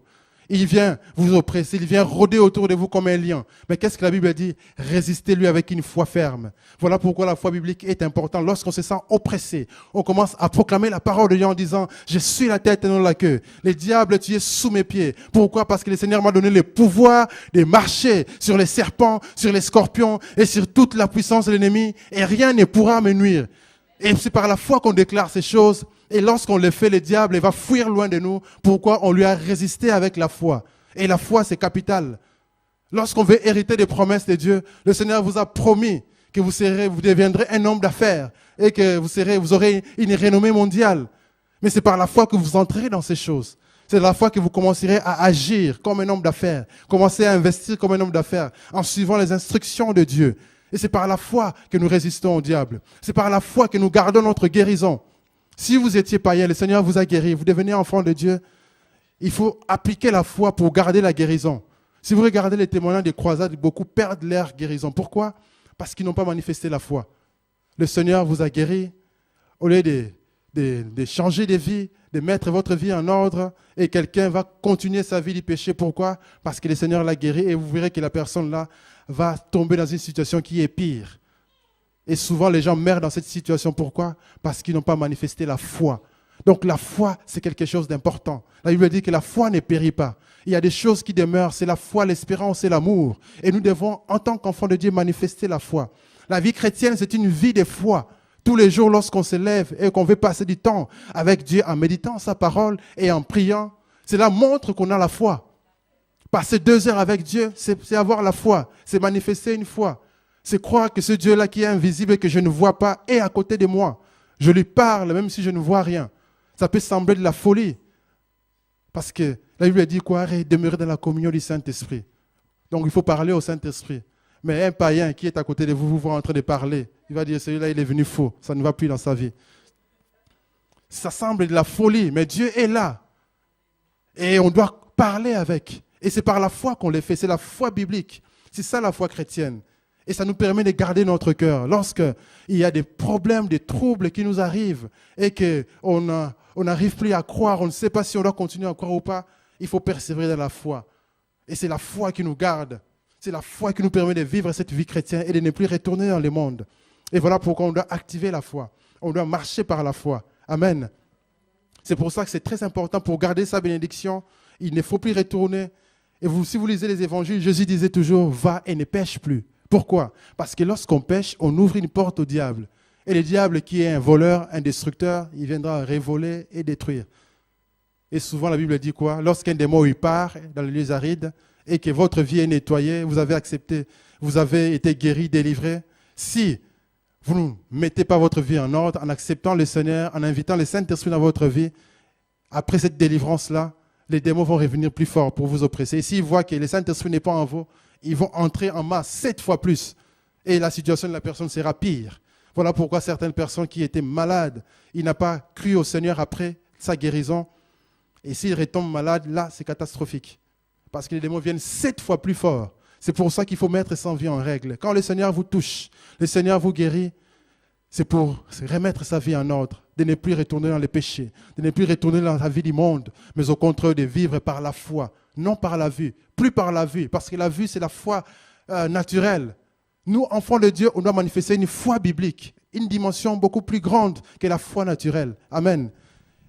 Il vient vous oppresser, il vient rôder autour de vous comme un lion. Mais qu'est-ce que la Bible dit? Résistez-lui avec une foi ferme. Voilà pourquoi la foi biblique est importante. Lorsqu'on se sent oppressé, on commence à proclamer la parole de Dieu en disant, je suis la tête et non la queue. Le diable, tu es sous mes pieds. Pourquoi? Parce que le Seigneur m'a donné le pouvoir de marcher sur les serpents, sur les scorpions et sur toute la puissance de l'ennemi et rien ne pourra me nuire. Et c'est par la foi qu'on déclare ces choses. Et lorsqu'on le fait, le diable il va fuir loin de nous. Pourquoi? On lui a résisté avec la foi. Et la foi, c'est capital. Lorsqu'on veut hériter des promesses de Dieu, le Seigneur vous a promis que vous deviendrez un homme d'affaires et que vous aurez une renommée mondiale. Mais c'est par la foi que vous entrerez dans ces choses. C'est la foi que vous commencerez à agir comme un homme d'affaires. Commencez à investir comme un homme d'affaires en suivant les instructions de Dieu. Et c'est par la foi que nous résistons au diable. C'est par la foi que nous gardons notre guérison. Si vous étiez païen, le Seigneur vous a guéri, vous devenez enfant de Dieu, il faut appliquer la foi pour garder la guérison. Si vous regardez les témoignages des croisades, beaucoup perdent leur guérison. Pourquoi? Parce qu'ils n'ont pas manifesté la foi. Le Seigneur vous a guéri, au lieu de changer de vie, de mettre votre vie en ordre, et quelqu'un va continuer sa vie du péché. Pourquoi? Parce que le Seigneur l'a guéri, et vous verrez que la personne-là va tomber dans une situation qui est pire. Et souvent, les gens meurent dans cette situation. Pourquoi? Parce qu'ils n'ont pas manifesté la foi. Donc la foi, c'est quelque chose d'important. La Bible dit que la foi ne périt pas. Il y a des choses qui demeurent. C'est la foi, l'espérance et l'amour. Et nous devons, en tant qu'enfants de Dieu, manifester la foi. La vie chrétienne, c'est une vie de foi. Tous les jours, lorsqu'on se lève et qu'on veut passer du temps avec Dieu en méditant sa parole et en priant, cela montre qu'on a la foi. Passer 2 heures avec Dieu, c'est avoir la foi. C'est manifester une foi. C'est croire que ce Dieu-là qui est invisible et que je ne vois pas est à côté de moi. Je lui parle même si je ne vois rien. Ça peut sembler de la folie. Parce que la Bible dit quoi? Demeurer dans la communion du Saint-Esprit. Donc il faut parler au Saint-Esprit. Mais un païen qui est à côté de vous, vous voit en train de parler, il va dire celui-là il est venu faux. Ça ne va plus dans sa vie. Ça semble de la folie, mais Dieu est là. Et on doit parler avec. Et c'est par la foi qu'on le fait. C'est la foi biblique. C'est ça la foi chrétienne. Et ça nous permet de garder notre cœur. Lorsqu'il y a des problèmes, des troubles qui nous arrivent et qu'on n'arrive plus à croire, on ne sait pas si on doit continuer à croire ou pas, il faut persévérer dans la foi. Et c'est la foi qui nous garde. C'est la foi qui nous permet de vivre cette vie chrétienne et de ne plus retourner dans le monde. Et voilà pourquoi on doit activer la foi. On doit marcher par la foi. Amen. C'est pour ça que c'est très important pour garder sa bénédiction. Il ne faut plus retourner. Et si vous lisez les évangiles, Jésus disait toujours, va et ne pêche plus. Pourquoi? Parce que lorsqu'on pêche, on ouvre une porte au diable. Et le diable qui est un voleur, un destructeur, il viendra révoler et détruire. Et souvent la Bible dit quoi? Lorsqu'un démon il part dans les lieux arides et que votre vie est nettoyée, vous avez accepté, vous avez été guéri, délivré. Si vous ne mettez pas votre vie en ordre, en acceptant le Seigneur, en invitant le Saint-Esprit dans votre vie, après cette délivrance-là, les démons vont revenir plus forts pour vous oppresser. Et s'ils voient que le Saint-Esprit n'est pas en vous, ils vont entrer en masse 7 fois plus. Et la situation de la personne sera pire. Voilà pourquoi certaines personnes qui étaient malades, ils n'ont pas cru au Seigneur après sa guérison. Et s'ils retombent malades, là, c'est catastrophique. Parce que les démons viennent 7 fois plus forts. C'est pour ça qu'il faut mettre sa vie en règle. Quand le Seigneur vous touche, le Seigneur vous guérit, c'est pour remettre sa vie en ordre, de ne plus retourner dans les péchés, de ne plus retourner dans la vie du monde, mais au contraire de vivre par la foi, non par la vue, plus par la vue, parce que la vue, c'est la foi naturelle. Nous, enfants de Dieu, on doit manifester une foi biblique, une dimension beaucoup plus grande que la foi naturelle. Amen.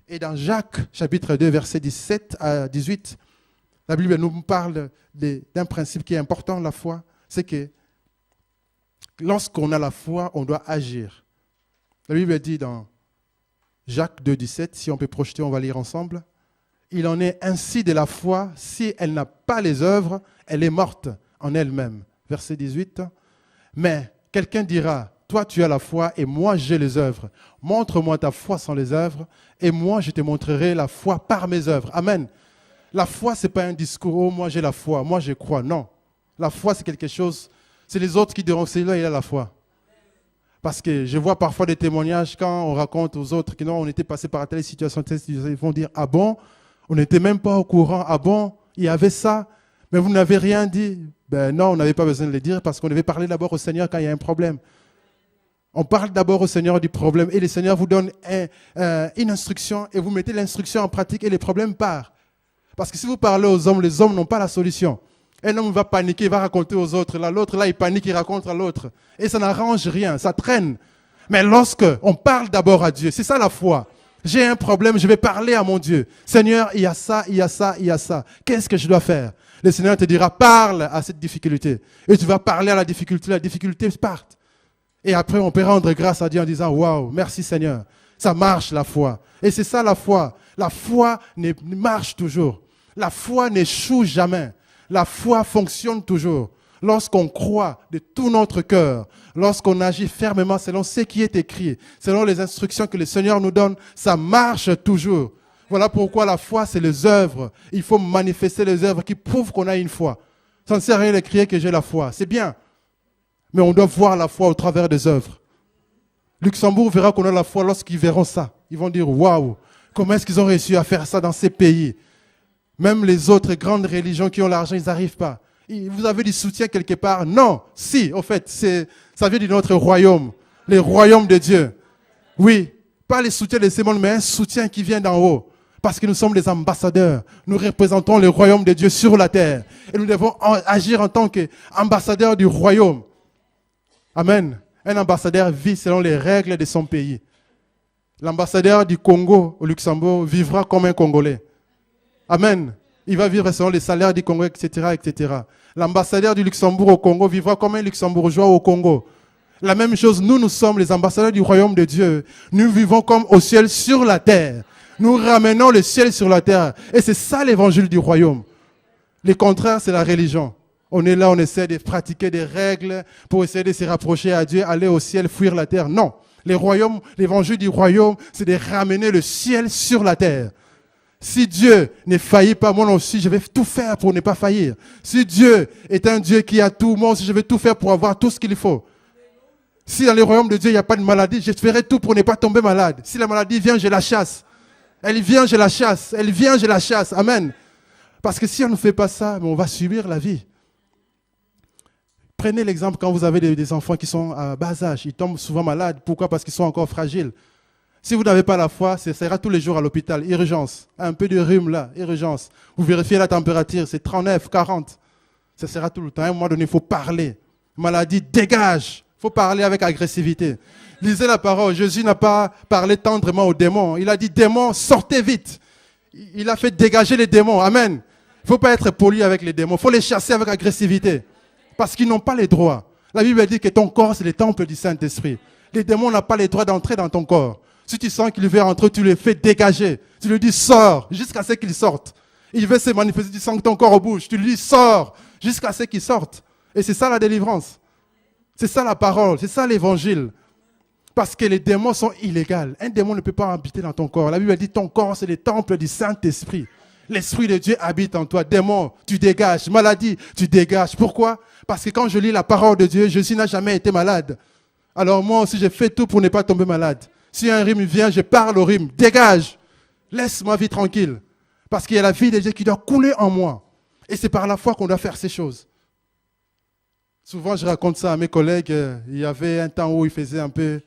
Et dans Jacques, chapitre 2, versets 17 à 18, la Bible nous parle d'un principe qui est important, la foi, c'est que lorsqu'on a la foi, on doit agir. La Bible dit dans Jacques 2, 17, si on peut projeter, on va lire ensemble. Il en est ainsi de la foi, si elle n'a pas les œuvres, elle est morte en elle-même. Verset 18. Mais quelqu'un dira, toi tu as la foi et moi j'ai les œuvres. Montre-moi ta foi sans les œuvres et moi je te montrerai la foi par mes œuvres. Amen. La foi, ce n'est pas un discours, oh moi j'ai la foi, moi je crois. Non. La foi, c'est quelque chose, c'est les autres qui diront, celui-là il a la foi. Parce que je vois parfois des témoignages quand on raconte aux autres que non, on était passé par telle situation, ils vont dire, ah bon, on n'était même pas au courant, ah bon, il y avait ça, mais vous n'avez rien dit. Ben non, on n'avait pas besoin de le dire parce qu'on devait parler d'abord au Seigneur quand il y a un problème. On parle d'abord au Seigneur du problème et le Seigneur vous donne une instruction et vous mettez l'instruction en pratique et le problème part. Parce que si vous parlez aux hommes, les hommes n'ont pas la solution. Un homme va paniquer, il va raconter aux autres. Là, l'autre, là, il panique, il raconte à l'autre. Et ça n'arrange rien, ça traîne. Mais lorsque on parle d'abord à Dieu, c'est ça la foi. J'ai un problème, je vais parler à mon Dieu. Seigneur, il y a ça, il y a ça, il y a ça. Qu'est-ce que je dois faire? Le Seigneur te dira, parle à cette difficulté. Et tu vas parler à la difficulté part. Et après, on peut rendre grâce à Dieu en disant, waouh, merci Seigneur. Ça marche la foi. Et c'est ça la foi. La foi marche toujours. La foi n'échoue jamais. La foi fonctionne toujours. Lorsqu'on croit de tout notre cœur, lorsqu'on agit fermement selon ce qui est écrit, selon les instructions que le Seigneur nous donne, ça marche toujours. Voilà pourquoi la foi, c'est les œuvres. Il faut manifester les œuvres qui prouvent qu'on a une foi. Ça ne sert à rien de crier que j'ai la foi. C'est bien. Mais on doit voir la foi au travers des œuvres. Luxembourg verra qu'on a la foi lorsqu'ils verront ça. Ils vont dire, waouh, comment est-ce qu'ils ont réussi à faire ça dans ces pays? Même les autres grandes religions qui ont l'argent, ils n'arrivent pas. Vous avez du soutien quelque part? Non. Si, au fait, ça vient de notre royaume. Le royaume de Dieu. Oui, pas le soutien de ces mondes, mais un soutien qui vient d'en haut. Parce que nous sommes des ambassadeurs. Nous représentons le royaume de Dieu sur la terre. Et nous devons agir en tant qu'ambassadeurs du royaume. Amen. Un ambassadeur vit selon les règles de son pays. L'ambassadeur du Congo au Luxembourg vivra comme un Congolais. Amen. Il va vivre selon les salaires du Congo, etc., etc. L'ambassadeur du Luxembourg au Congo vivra comme un Luxembourgeois au Congo. La même chose, nous sommes les ambassadeurs du royaume de Dieu. Nous vivons comme au ciel sur la terre. Nous ramenons le ciel sur la terre. Et c'est ça l'évangile du royaume. Le contraire, c'est la religion. On est là, on essaie de pratiquer des règles pour essayer de se rapprocher à Dieu, aller au ciel, fuir la terre. Non. L'évangile du royaume, c'est de ramener le ciel sur la terre. Si Dieu ne faillit pas, moi aussi, je vais tout faire pour ne pas faillir. Si Dieu est un Dieu qui a tout, moi aussi, je vais tout faire pour avoir tout ce qu'il faut. Si dans le royaume de Dieu, il n'y a pas de maladie, je ferai tout pour ne pas tomber malade. Si la maladie vient, je la chasse. Elle vient, je la chasse. Elle vient, je la chasse. Amen. Parce que si on ne fait pas ça, on va subir la vie. Prenez l'exemple quand vous avez des enfants qui sont à bas âge. Ils tombent souvent malades. Pourquoi? Parce qu'ils sont encore fragiles. Si vous n'avez pas la foi, ça ira tous les jours à l'hôpital. Urgence. Un peu de rhume là, urgence. Vous vérifiez la température, c'est 39, 40. Ça sera tout le temps. À un moment donné, il faut parler. Maladie, dégage. Il faut parler avec agressivité. Lisez la parole. Jésus n'a pas parlé tendrement aux démons. Il a dit, démons, sortez vite. Il a fait dégager les démons. Amen. Il ne faut pas être poli avec les démons. Il faut les chasser avec agressivité. Parce qu'ils n'ont pas les droits. La Bible dit que ton corps, c'est le temple du Saint-Esprit. Les démons n'ont pas le droit d'entrer dans ton corps. Si tu sens qu'il veut entrer, tu le fais dégager. Tu lui dis sors jusqu'à ce qu'il sorte. Il veut se manifester, tu sens que ton corps bouge. Tu lui dis sors jusqu'à ce qu'il sorte. Et c'est ça la délivrance. C'est ça la parole, c'est ça l'évangile. Parce que les démons sont illégaux. Un démon ne peut pas habiter dans ton corps. La Bible dit ton corps, c'est le temple du Saint-Esprit. L'Esprit de Dieu habite en toi. Démon, tu dégages. Maladie, tu dégages. Pourquoi? Parce que quand je lis la parole de Dieu, Jésus n'a jamais été malade. Alors moi aussi, je fais tout pour ne pas tomber malade. Si un rhume vient, je parle au rhume. Dégage. Laisse ma vie tranquille. Parce qu'il y a la vie de Dieu qui doit couler en moi. Et c'est par la foi qu'on doit faire ces choses. Souvent, je raconte ça à mes collègues. Il y avait un temps où il faisait un peu,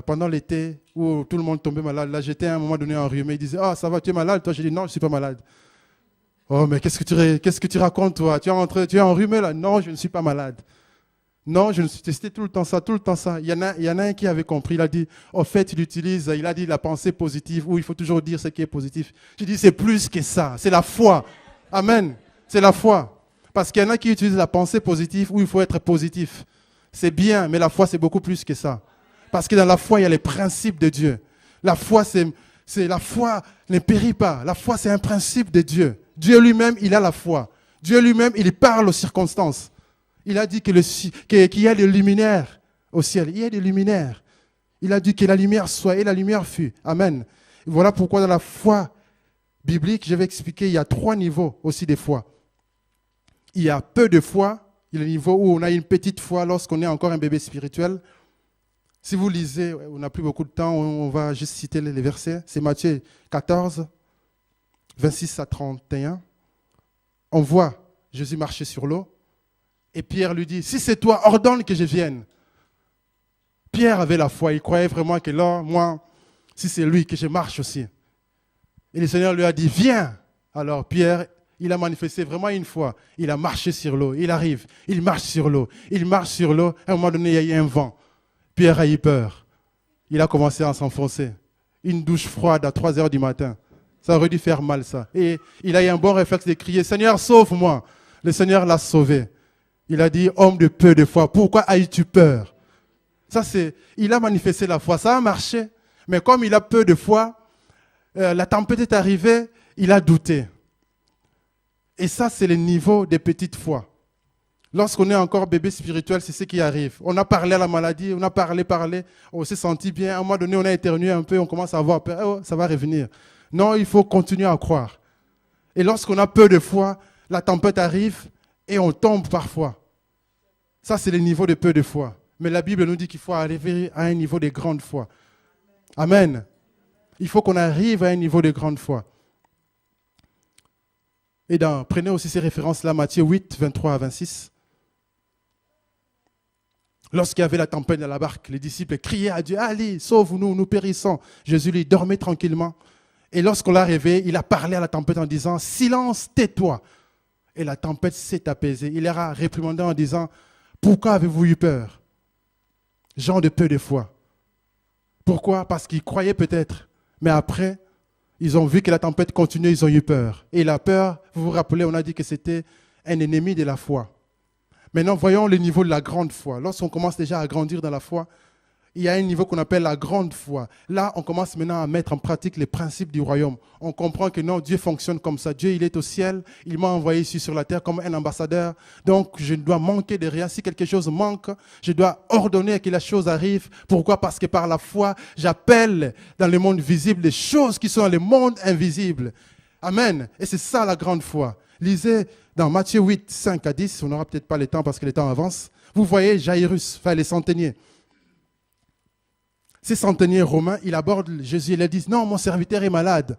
pendant l'été, où tout le monde tombait malade. Là, j'étais à un moment donné enrhumé. Il disait, ah, ça va, tu es malade? Toi, j'ai dit, non, je ne suis pas malade. Oh, mais qu'est-ce que tu racontes, toi? Tu es enrhumé, là? Non, je ne suis pas malade. Non, je ne suis testé tout le temps ça, tout le temps ça. Il y en a un qui avait compris. Il a dit, au fait, il a dit la pensée positive, où il faut toujours dire ce qui est positif. J'ai dit, c'est plus que ça. C'est la foi. Amen. C'est la foi. Parce qu'il y en a qui utilisent la pensée positive où il faut être positif. C'est bien, mais la foi, c'est beaucoup plus que ça. Parce que dans la foi, il y a les principes de Dieu. La foi, la foi ne périt pas. La foi, c'est un principe de Dieu. Dieu lui-même, il a la foi. Dieu lui-même, il parle aux circonstances. Il a dit qu'il y a des luminaires au ciel. Il y a des luminaires. Il a dit que la lumière soit et la lumière fut. Amen. Et voilà pourquoi dans la foi biblique, je vais expliquer, il y a 3 niveaux aussi de foi. Il y a peu de foi, il y a le niveau où on a une petite foi lorsqu'on est encore un bébé spirituel. Si vous lisez, on n'a plus beaucoup de temps, on va juste citer les versets. C'est Matthieu 14, 26 à 31. On voit Jésus marcher sur l'eau et Pierre lui dit, si c'est toi, ordonne que je vienne. Pierre avait la foi, il croyait vraiment que là, moi, si c'est lui, que je marche aussi. Et le Seigneur lui a dit, viens. Alors Pierre, il a manifesté vraiment une fois. Il a marché sur l'eau. Il arrive. Il marche sur l'eau. Il marche sur l'eau. À un moment donné, il y a eu un vent. Pierre a eu peur. Il a commencé à s'enfoncer. Une douche froide à 3 heures du matin. Ça aurait dû faire mal, ça. Et il a eu un bon réflexe de crier, Seigneur, sauve-moi. Le Seigneur l'a sauvé. Il a dit, homme de peu de foi, pourquoi as-tu peur? Il a manifesté la foi. Ça a marché. Mais comme il a peu de foi, la tempête est arrivée, il a douté. Et ça, c'est le niveau des petites foi. Lorsqu'on est encore bébé spirituel, c'est ce qui arrive. On a parlé à la maladie, on a parlé, on s'est senti bien. À un moment donné, on a éternué un peu, on commence à avoir peur. Oh, ça va revenir. Non, il faut continuer à croire. Et lorsqu'on a peu de foi, la tempête arrive et on tombe parfois. Ça, c'est le niveau de peu de foi. Mais la Bible nous dit qu'il faut arriver à un niveau de grande foi. Amen. Il faut qu'on arrive à un niveau de grande foi. Et prenez aussi ces références-là, Matthieu 8, 23 à 26. Lorsqu'il y avait la tempête dans la barque, les disciples criaient à Dieu, allez, sauve-nous, nous périssons. Jésus lui dormait tranquillement. Et lorsqu'on l'a réveillé, il a parlé à la tempête en disant, silence, tais-toi. Et la tempête s'est apaisée. Il leur a réprimandé en disant, pourquoi avez-vous eu peur? Gens de peu de foi. Pourquoi? Parce qu'ils croyaient peut-être. Mais après, ils ont vu que la tempête continuait, ils ont eu peur. Et la peur, vous vous rappelez, on a dit que c'était un ennemi de la foi. Maintenant, voyons le niveau de la grande foi. Lorsqu'on commence déjà à grandir dans la foi, il y a un niveau qu'on appelle la grande foi. Là, on commence maintenant à mettre en pratique les principes du royaume. On comprend que non, Dieu fonctionne comme ça. Dieu, il est au ciel. Il m'a envoyé ici sur la terre comme un ambassadeur. Donc, je ne dois manquer de rien. Si quelque chose manque, je dois ordonner que la chose arrive. Pourquoi? Parce que par la foi, j'appelle dans le monde visible des choses qui sont dans le monde invisible. Amen. Et c'est ça la grande foi. Lisez dans Matthieu 8, 5 à 10. On n'aura peut-être pas le temps parce que le temps avance. Vous voyez Jairus, enfin les centeniers. Ces centeniers romains, ils abordent Jésus et leur disent, non, mon serviteur est malade.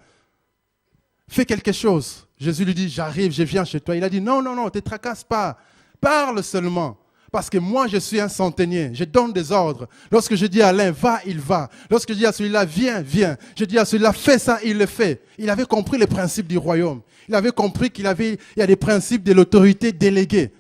Fais quelque chose. Jésus lui dit, j'arrive, je viens chez toi. Il a dit, non, ne te tracasse pas. Parle seulement. Parce que moi, je suis un centenier. Je donne des ordres. Lorsque je dis à l'un, va, il va. Lorsque je dis à celui-là, viens, viens. Je dis à celui-là, fais ça, il le fait. Il avait compris les principes du royaume. Il avait compris il y a des principes de l'autorité déléguée.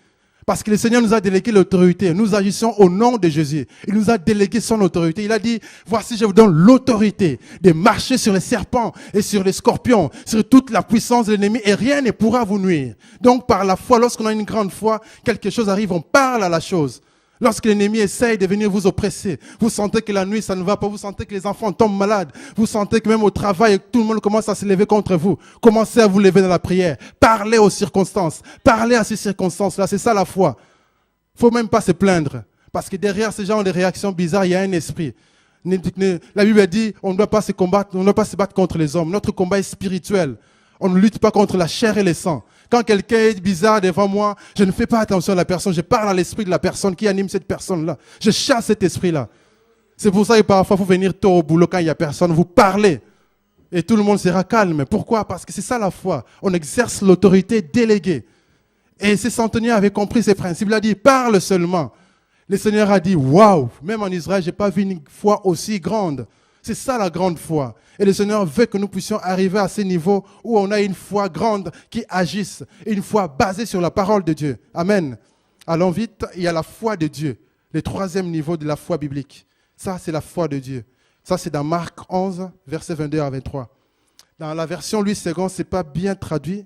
Parce que le Seigneur nous a délégué l'autorité. Nous agissons au nom de Jésus. Il nous a délégué son autorité. Il a dit, voici, je vous donne l'autorité de marcher sur les serpents et sur les scorpions, sur toute la puissance de l'ennemi et rien ne pourra vous nuire. Donc, par la foi, lorsqu'on a une grande foi, quelque chose arrive, on parle à la chose. Lorsque l'ennemi essaye de venir vous oppresser, vous sentez que la nuit, ça ne va pas, vous sentez que les enfants tombent malades, vous sentez que même au travail, tout le monde commence à se lever contre vous. Commencez à vous lever dans la prière. Parlez aux circonstances. Parlez à ces circonstances-là. C'est ça la foi. Il ne faut même pas se plaindre. Parce que derrière ces gens ont des réactions bizarres, il y a un esprit. La Bible dit, on ne doit pas se combattre, on ne doit pas se battre contre les hommes. Notre combat est spirituel. On ne lutte pas contre la chair et le sang. Quand quelqu'un est bizarre devant moi, je ne fais pas attention à la personne. Je parle à l'esprit de la personne qui anime cette personne-là. Je chasse cet esprit-là. C'est pour ça que parfois, il faut venir tôt au boulot quand il n'y a personne. Vous parlez et tout le monde sera calme. Pourquoi? Parce que c'est ça la foi. On exerce l'autorité déléguée. Et ces centeniers avaient compris ces principes. Il a dit, parle seulement. Le Seigneur a dit, waouh, même en Israël, je n'ai pas vu une foi aussi grande. C'est ça la grande foi. Et le Seigneur veut que nous puissions arriver à ce niveau où on a une foi grande qui agisse, une foi basée sur la parole de Dieu. Amen. Allons vite, il y a la foi de Dieu, le troisième niveau de la foi biblique. Ça, c'est la foi de Dieu. Ça, c'est dans Marc 11, versets 22 à 23. Dans la version Louis II, ce n'est pas bien traduit.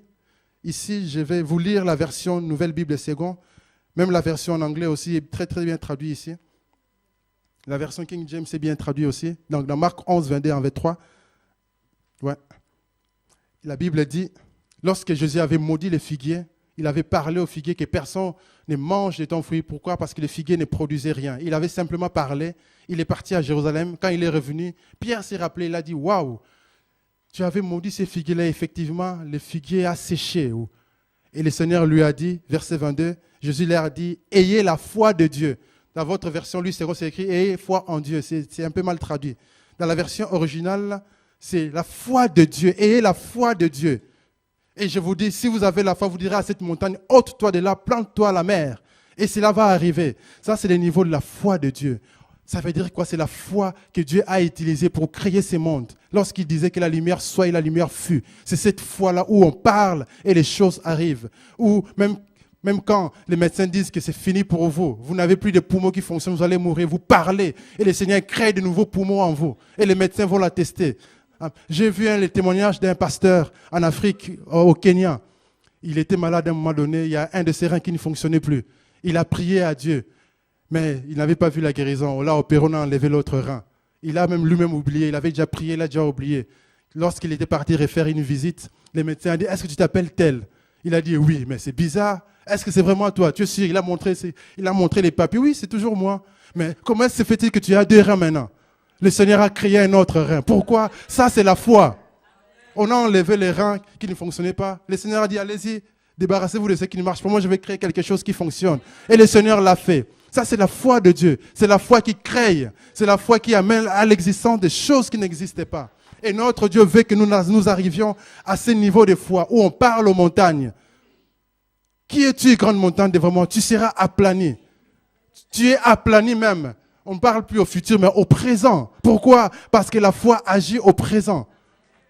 Ici, je vais vous lire la version Nouvelle Bible Second. Même la version en anglais aussi est très, très bien traduite ici. La version King James est bien traduite aussi. Donc, dans Marc 11, 22 à 23, ouais. La Bible dit, lorsque Jésus avait maudit les figuiers, il avait parlé aux figuiers que personne ne mange de ton fruit. Pourquoi? Parce que les figuiers ne produisaient rien. Il avait simplement parlé. Il est parti à Jérusalem. Quand il est revenu, Pierre s'est rappelé. Il a dit, waouh, tu avais maudit ces figuiers-là. Effectivement, le figuier a séché. Et le Seigneur lui a dit, verset 22, Jésus leur a dit, ayez la foi de Dieu. Dans votre version, lui, c'est écrit, ayez foi en Dieu. C'est un peu mal traduit. Dans la version originale, c'est la foi de Dieu. Ayez la foi de Dieu. Et je vous dis, si vous avez la foi, vous direz à cette montagne, ôte-toi de là, plante-toi à la mer. Et cela va arriver. Ça, c'est le niveau de la foi de Dieu. Ça veut dire quoi? C'est la foi que Dieu a utilisée pour créer ce monde. Lorsqu'il disait que la lumière soit et la lumière fut. C'est cette foi-là où on parle et les choses arrivent. Ou même quand les médecins disent que c'est fini pour vous, vous n'avez plus de poumons qui fonctionnent, vous allez mourir, vous parlez et le Seigneur crée de nouveaux poumons en vous. Et les médecins vont l'attester. J'ai vu le témoignage d'un pasteur en Afrique, au Kenya. Il était malade à un moment donné, il y a un de ses reins qui ne fonctionnait plus. Il a prié à Dieu, mais il n'avait pas vu la guérison. On l'a opéré, on a enlevé l'autre rein. Il a même lui-même oublié, il avait déjà prié, il a déjà oublié. Lorsqu'il était parti refaire une visite, les médecins ont dit, est-ce que tu t'appelles tel? Il a dit, oui, mais c'est bizarre. Est-ce que c'est vraiment toi? Tu es sûr? Il a montré les papiers. Oui, c'est toujours moi. Mais comment se fait-il que tu as deux reins maintenant? Le Seigneur a créé un autre rein. Pourquoi? Ça, c'est la foi. On a enlevé les reins qui ne fonctionnaient pas. Le Seigneur a dit, allez-y, débarrassez-vous de ce qui ne marche pas. Moi, je vais créer quelque chose qui fonctionne. Et le Seigneur l'a fait. Ça, c'est la foi de Dieu. C'est la foi qui crée. C'est la foi qui amène à l'existence des choses qui n'existaient pas. Et notre Dieu veut que nous arrivions à ce niveau de foi où on parle aux montagnes. Qui es-tu, grande montagne, devant moi? Tu seras aplani. Tu es aplani même. On ne parle plus au futur, mais au présent. Pourquoi? Parce que la foi agit au présent.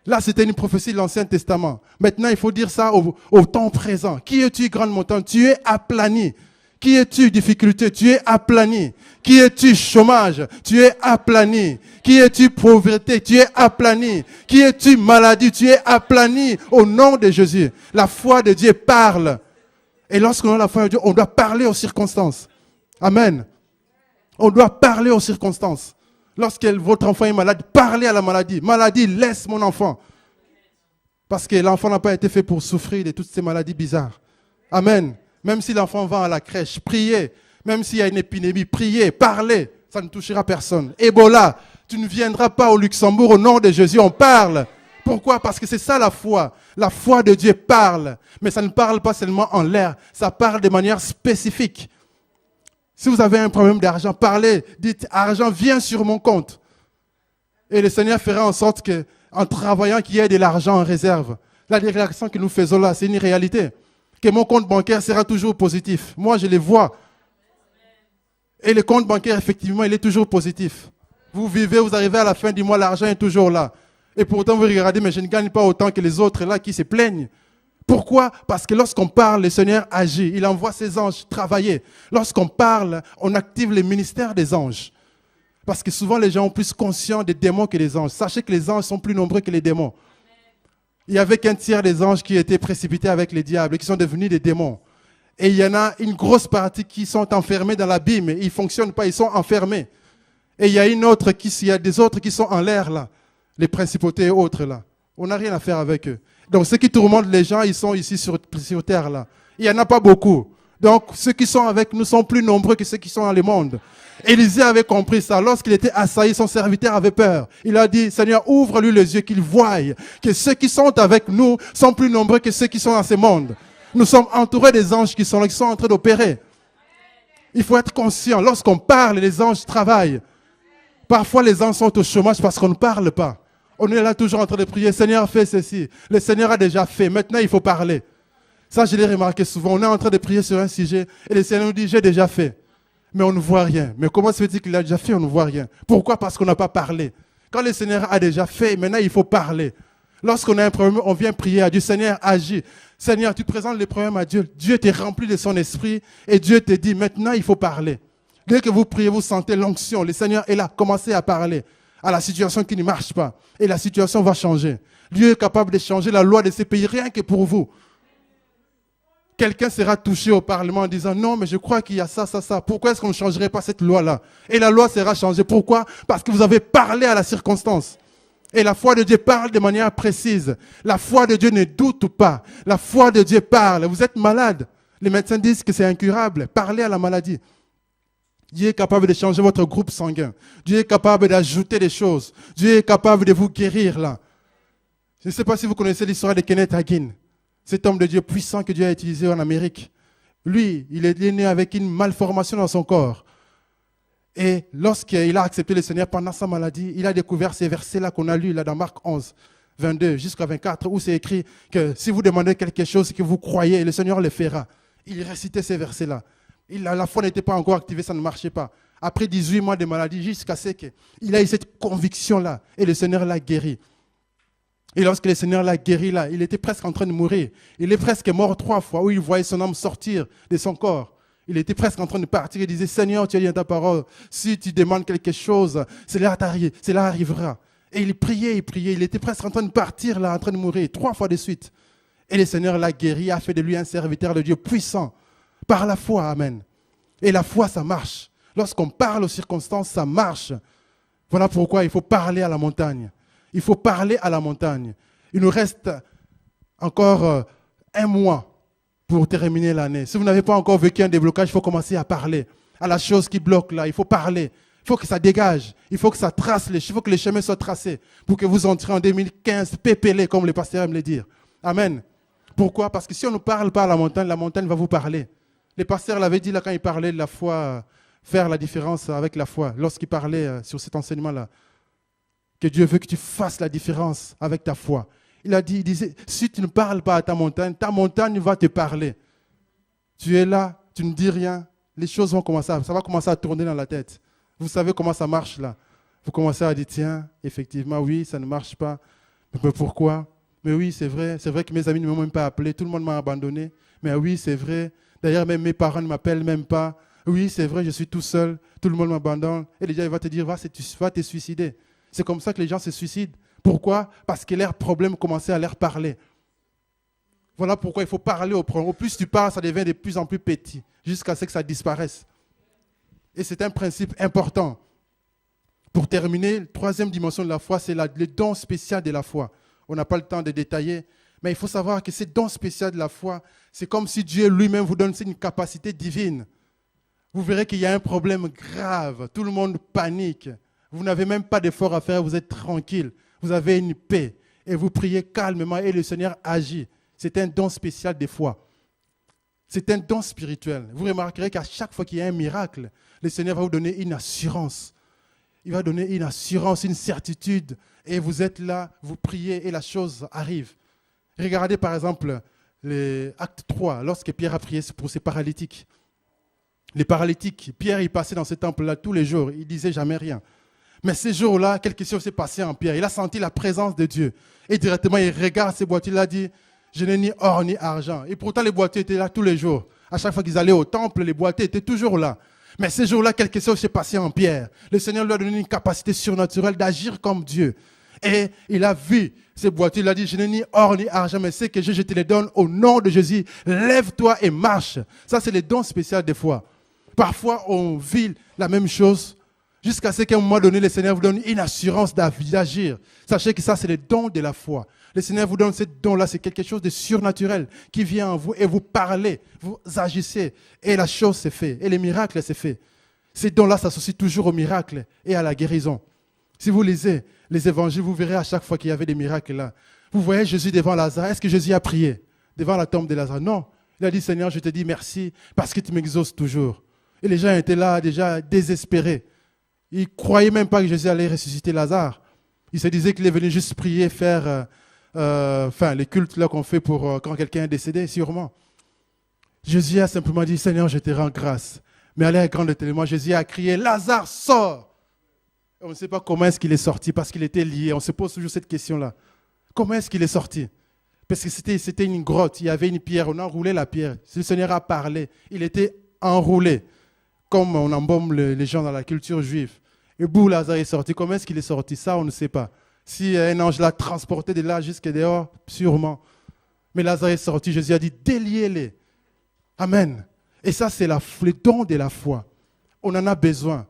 Là, c'était une prophétie de l'Ancien Testament. Maintenant, il faut dire ça au temps présent. Qui es-tu, grande montagne? Tu es aplani. Qui es-tu, difficulté? Tu es aplani. Qui es-tu, chômage? Tu es aplani. Qui es-tu, pauvreté? Tu es aplani. Qui es-tu, maladie? Tu es aplani. Au nom de Jésus. La foi de Dieu parle. Et lorsqu'on a la foi de Dieu, on doit parler aux circonstances. Amen. On doit parler aux circonstances. Lorsque votre enfant est malade, parlez à la maladie. Maladie, laisse mon enfant. Parce que l'enfant n'a pas été fait pour souffrir de toutes ces maladies bizarres. Amen. Même si l'enfant va à la crèche, priez. Même s'il y a une épidémie, priez, parlez. Ça ne touchera personne. Ebola, tu ne viendras pas au Luxembourg au nom de Jésus. On parle. Pourquoi? Parce que c'est ça la foi. La foi de Dieu parle. Mais ça ne parle pas seulement en l'air. Ça parle de manière spécifique. Si vous avez un problème d'argent, parlez, dites, argent, viens sur mon compte. Et le Seigneur fera en sorte qu'en travaillant, qu'il y ait de l'argent en réserve. La déclaration que nous faisons là, c'est une réalité. Que mon compte bancaire sera toujours positif. Moi, je les vois. Et le compte bancaire, effectivement, il est toujours positif. Vous vivez, vous arrivez à la fin du mois, l'argent est toujours là. Et pourtant, vous regardez, mais je ne gagne pas autant que les autres là qui se plaignent. Pourquoi? Parce que lorsqu'on parle, le Seigneur agit. Il envoie ses anges travailler. Lorsqu'on parle, on active le ministère des anges. Parce que souvent, les gens sont plus conscients des démons que les anges. Sachez que les anges sont plus nombreux que les démons. Il y avait qu'un tiers des anges qui étaient précipités avec les diables et qui sont devenus des démons. Et il y en a une grosse partie qui sont enfermés dans l'abîme. Ils ne fonctionnent pas, ils sont enfermés. Et il y a il y a des autres qui sont en l'air là. Les principautés et autres là. On n'a rien à faire avec eux. Donc ceux qui tourmentent les gens, ils sont ici sur terre là. Il n'y en a pas beaucoup. Donc ceux qui sont avec nous sont plus nombreux que ceux qui sont dans le monde. Élisée avait compris ça. Lorsqu'il était assailli, son serviteur avait peur. Il a dit, Seigneur, ouvre-lui les yeux, qu'il voie que ceux qui sont avec nous sont plus nombreux que ceux qui sont dans ce monde. Nous sommes entourés des anges qui sont là, qui sont en train d'opérer. Il faut être conscient. Lorsqu'on parle, les anges travaillent. Parfois, les anges sont au chômage parce qu'on ne parle pas. On est là toujours en train de prier, Seigneur, fais ceci. Le Seigneur a déjà fait. Maintenant, il faut parler. Ça, je l'ai remarqué souvent. On est en train de prier sur un sujet et le Seigneur nous dit, j'ai déjà fait. Mais on ne voit rien. Mais comment se fait-il qu'il a déjà fait, on ne voit rien? Pourquoi? Parce qu'on n'a pas parlé. Quand le Seigneur a déjà fait, maintenant il faut parler. Lorsqu'on a un problème, on vient prier à Dieu. Seigneur, agis. Seigneur, tu présentes les problèmes à Dieu. Dieu t'est rempli de son esprit et Dieu te dit, maintenant il faut parler. Dès que vous priez, vous sentez l'onction. Le Seigneur est là. Commencez à parler à la situation qui ne marche pas. Et la situation va changer. Dieu est capable de changer la loi de ces pays rien que pour vous. Quelqu'un sera touché au Parlement en disant, non, mais je crois qu'il y a ça, ça, ça. Pourquoi est-ce qu'on ne changerait pas cette loi-là? Et la loi sera changée. Pourquoi? Parce que vous avez parlé à la circonstance. Et la foi de Dieu parle de manière précise. La foi de Dieu ne doute pas. La foi de Dieu parle. Vous êtes malade. Les médecins disent que c'est incurable. Parlez à la maladie. Dieu est capable de changer votre groupe sanguin. Dieu est capable d'ajouter des choses. Dieu est capable de vous guérir là. Je ne sais pas si vous connaissez l'histoire de Kenneth Hagin. Cet homme de Dieu puissant que Dieu a utilisé en Amérique. Lui, il est né avec une malformation dans son corps. Et lorsqu'il a accepté le Seigneur pendant sa maladie, il a découvert ces versets-là qu'on a lus là, dans Marc 11, 22 jusqu'à 24, où c'est écrit que si vous demandez quelque chose que vous croyez, le Seigneur le fera. Il récitait ces versets-là. La foi n'était pas encore activée, ça ne marchait pas. Après 18 mois de maladie, jusqu'à ce qu'il a eu cette conviction-là, et le Seigneur l'a guéri. Et lorsque le Seigneur l'a guéri là, il était presque en train de mourir. Il est presque mort 3 fois, où il voyait son âme sortir de son corps. Il était presque en train de partir. Il disait, Seigneur, tu as dit dans ta parole, si tu demandes quelque chose, cela arrivera. Et il priait, il priait. Il était presque en train de partir là, en train de mourir 3 fois de suite. Et le Seigneur l'a guéri, a fait de lui un serviteur de Dieu puissant. Par la foi, amen. Et la foi, ça marche. Lorsqu'on parle aux circonstances, ça marche. Voilà pourquoi il faut parler à la montagne. Il faut parler à la montagne. Il nous reste encore 1 mois pour terminer l'année. Si vous n'avez pas encore vécu un déblocage, il faut commencer à parler. À la chose qui bloque là, il faut parler. Il faut que ça dégage. Il faut que ça trace, il faut que les chemins soient tracés pour que vous entriez en 2015 pépélé, comme le pasteur aime le dire. Amen. Pourquoi? Parce que si on ne parle pas à la montagne va vous parler. Le pasteur l'avait dit là quand il parlait de la foi, faire la différence avec la foi, lorsqu'il parlait sur cet enseignement-là. Que Dieu veut que tu fasses la différence avec ta foi. Il disait, si tu ne parles pas à ta montagne va te parler. Tu es là, tu ne dis rien, les choses vont commencer, ça va commencer à tourner dans la tête. Vous savez comment ça marche là. Vous commencez à dire, tiens, effectivement, oui, ça ne marche pas. Mais pourquoi? Mais oui, c'est vrai que mes amis ne m'ont même pas appelé, tout le monde m'a abandonné. Mais oui, c'est vrai. D'ailleurs, même mes parents ne m'appellent même pas. Oui, c'est vrai, je suis tout seul, tout le monde m'abandonne. Et déjà, il va te dire, va te suicider. C'est comme ça que les gens se suicident. Pourquoi? Parce que leurs problèmes commençaient à leur parler. Voilà pourquoi il faut parler au problème. Au plus tu parles, ça devient de plus en plus petit, jusqu'à ce que ça disparaisse. Et c'est un principe important. Pour terminer, la 3e dimension de la foi, c'est le don spécial de la foi. On n'a pas le temps de détailler, mais il faut savoir que ce don spécial de la foi, c'est comme si Dieu lui-même vous donne une capacité divine. Vous verrez qu'il y a un problème grave, tout le monde panique. Vous n'avez même pas d'effort à faire, vous êtes tranquille. Vous avez une paix et vous priez calmement et le Seigneur agit. C'est un don spécial des foi. C'est un don spirituel. Vous remarquerez qu'à chaque fois qu'il y a un miracle, le Seigneur va vous donner une assurance. Il va donner une assurance, une certitude. Et vous êtes là, vous priez et la chose arrive. Regardez par exemple l'acte 3, lorsque Pierre a prié pour ses paralytiques. Les paralytiques, Pierre, il passait dans ce temple-là tous les jours. Il ne disait jamais rien. Mais ces jours-là, quelque chose s'est passé en Pierre. Il a senti la présence de Dieu. Et directement, il regarde ces boîtiers. Il a dit, je n'ai ni or ni argent. Et pourtant, les boîtiers étaient là tous les jours. À chaque fois qu'ils allaient au temple, les boîtiers étaient toujours là. Mais ces jours-là, quelque chose s'est passé en Pierre. Le Seigneur lui a donné une capacité surnaturelle d'agir comme Dieu. Et il a vu ces boîtiers. Il a dit, je n'ai ni or ni argent, mais c'est que je te les donne au nom de Jésus. Lève-toi et marche. Ça, c'est les dons spéciaux des fois. Parfois, on vit la même chose jusqu'à ce qu'à un moment donné, le Seigneur vous donne une assurance d'agir. Sachez que ça, c'est les dons de la foi. Le Seigneur vous donne ce don-là, c'est quelque chose de surnaturel qui vient en vous et vous parlez, vous agissez et la chose s'est faite et les miracles s'est fait. Ces dons-là s'associent toujours au miracle et à la guérison. Si vous lisez les évangiles, vous verrez à chaque fois qu'il y avait des miracles là. Vous voyez Jésus devant Lazare. Est-ce que Jésus a prié devant la tombe de Lazare? Non. Il a dit, Seigneur, je te dis merci parce que tu m'exauces toujours. Et les gens étaient là déjà désespérés. Ils ne croyaient même pas que Jésus allait ressusciter Lazare. Ils se disaient qu'il est venu juste prier, faire les cultes là qu'on fait pour quand quelqu'un est décédé, sûrement. Jésus a simplement dit, Seigneur, je te rends grâce. Mais à l'air grand de témoin, Jésus a crié, Lazare, sors! On ne sait pas comment est-ce qu'il est sorti parce qu'il était lié. On se pose toujours cette question-là. Comment est-ce qu'il est sorti? Parce que c'était une grotte, il y avait une pierre, on enroulait la pierre. Le Seigneur a parlé, il était enroulé, comme on embaume les gens dans la culture juive. Et bout, Lazare est sorti. Comment est-ce qu'il est sorti? Ça, on ne sait pas. Si un ange l'a transporté de là jusqu'à dehors, sûrement. Mais Lazare est sorti, Jésus a dit, déliez-les. Amen. Et ça, c'est le don de la foi. On en a besoin.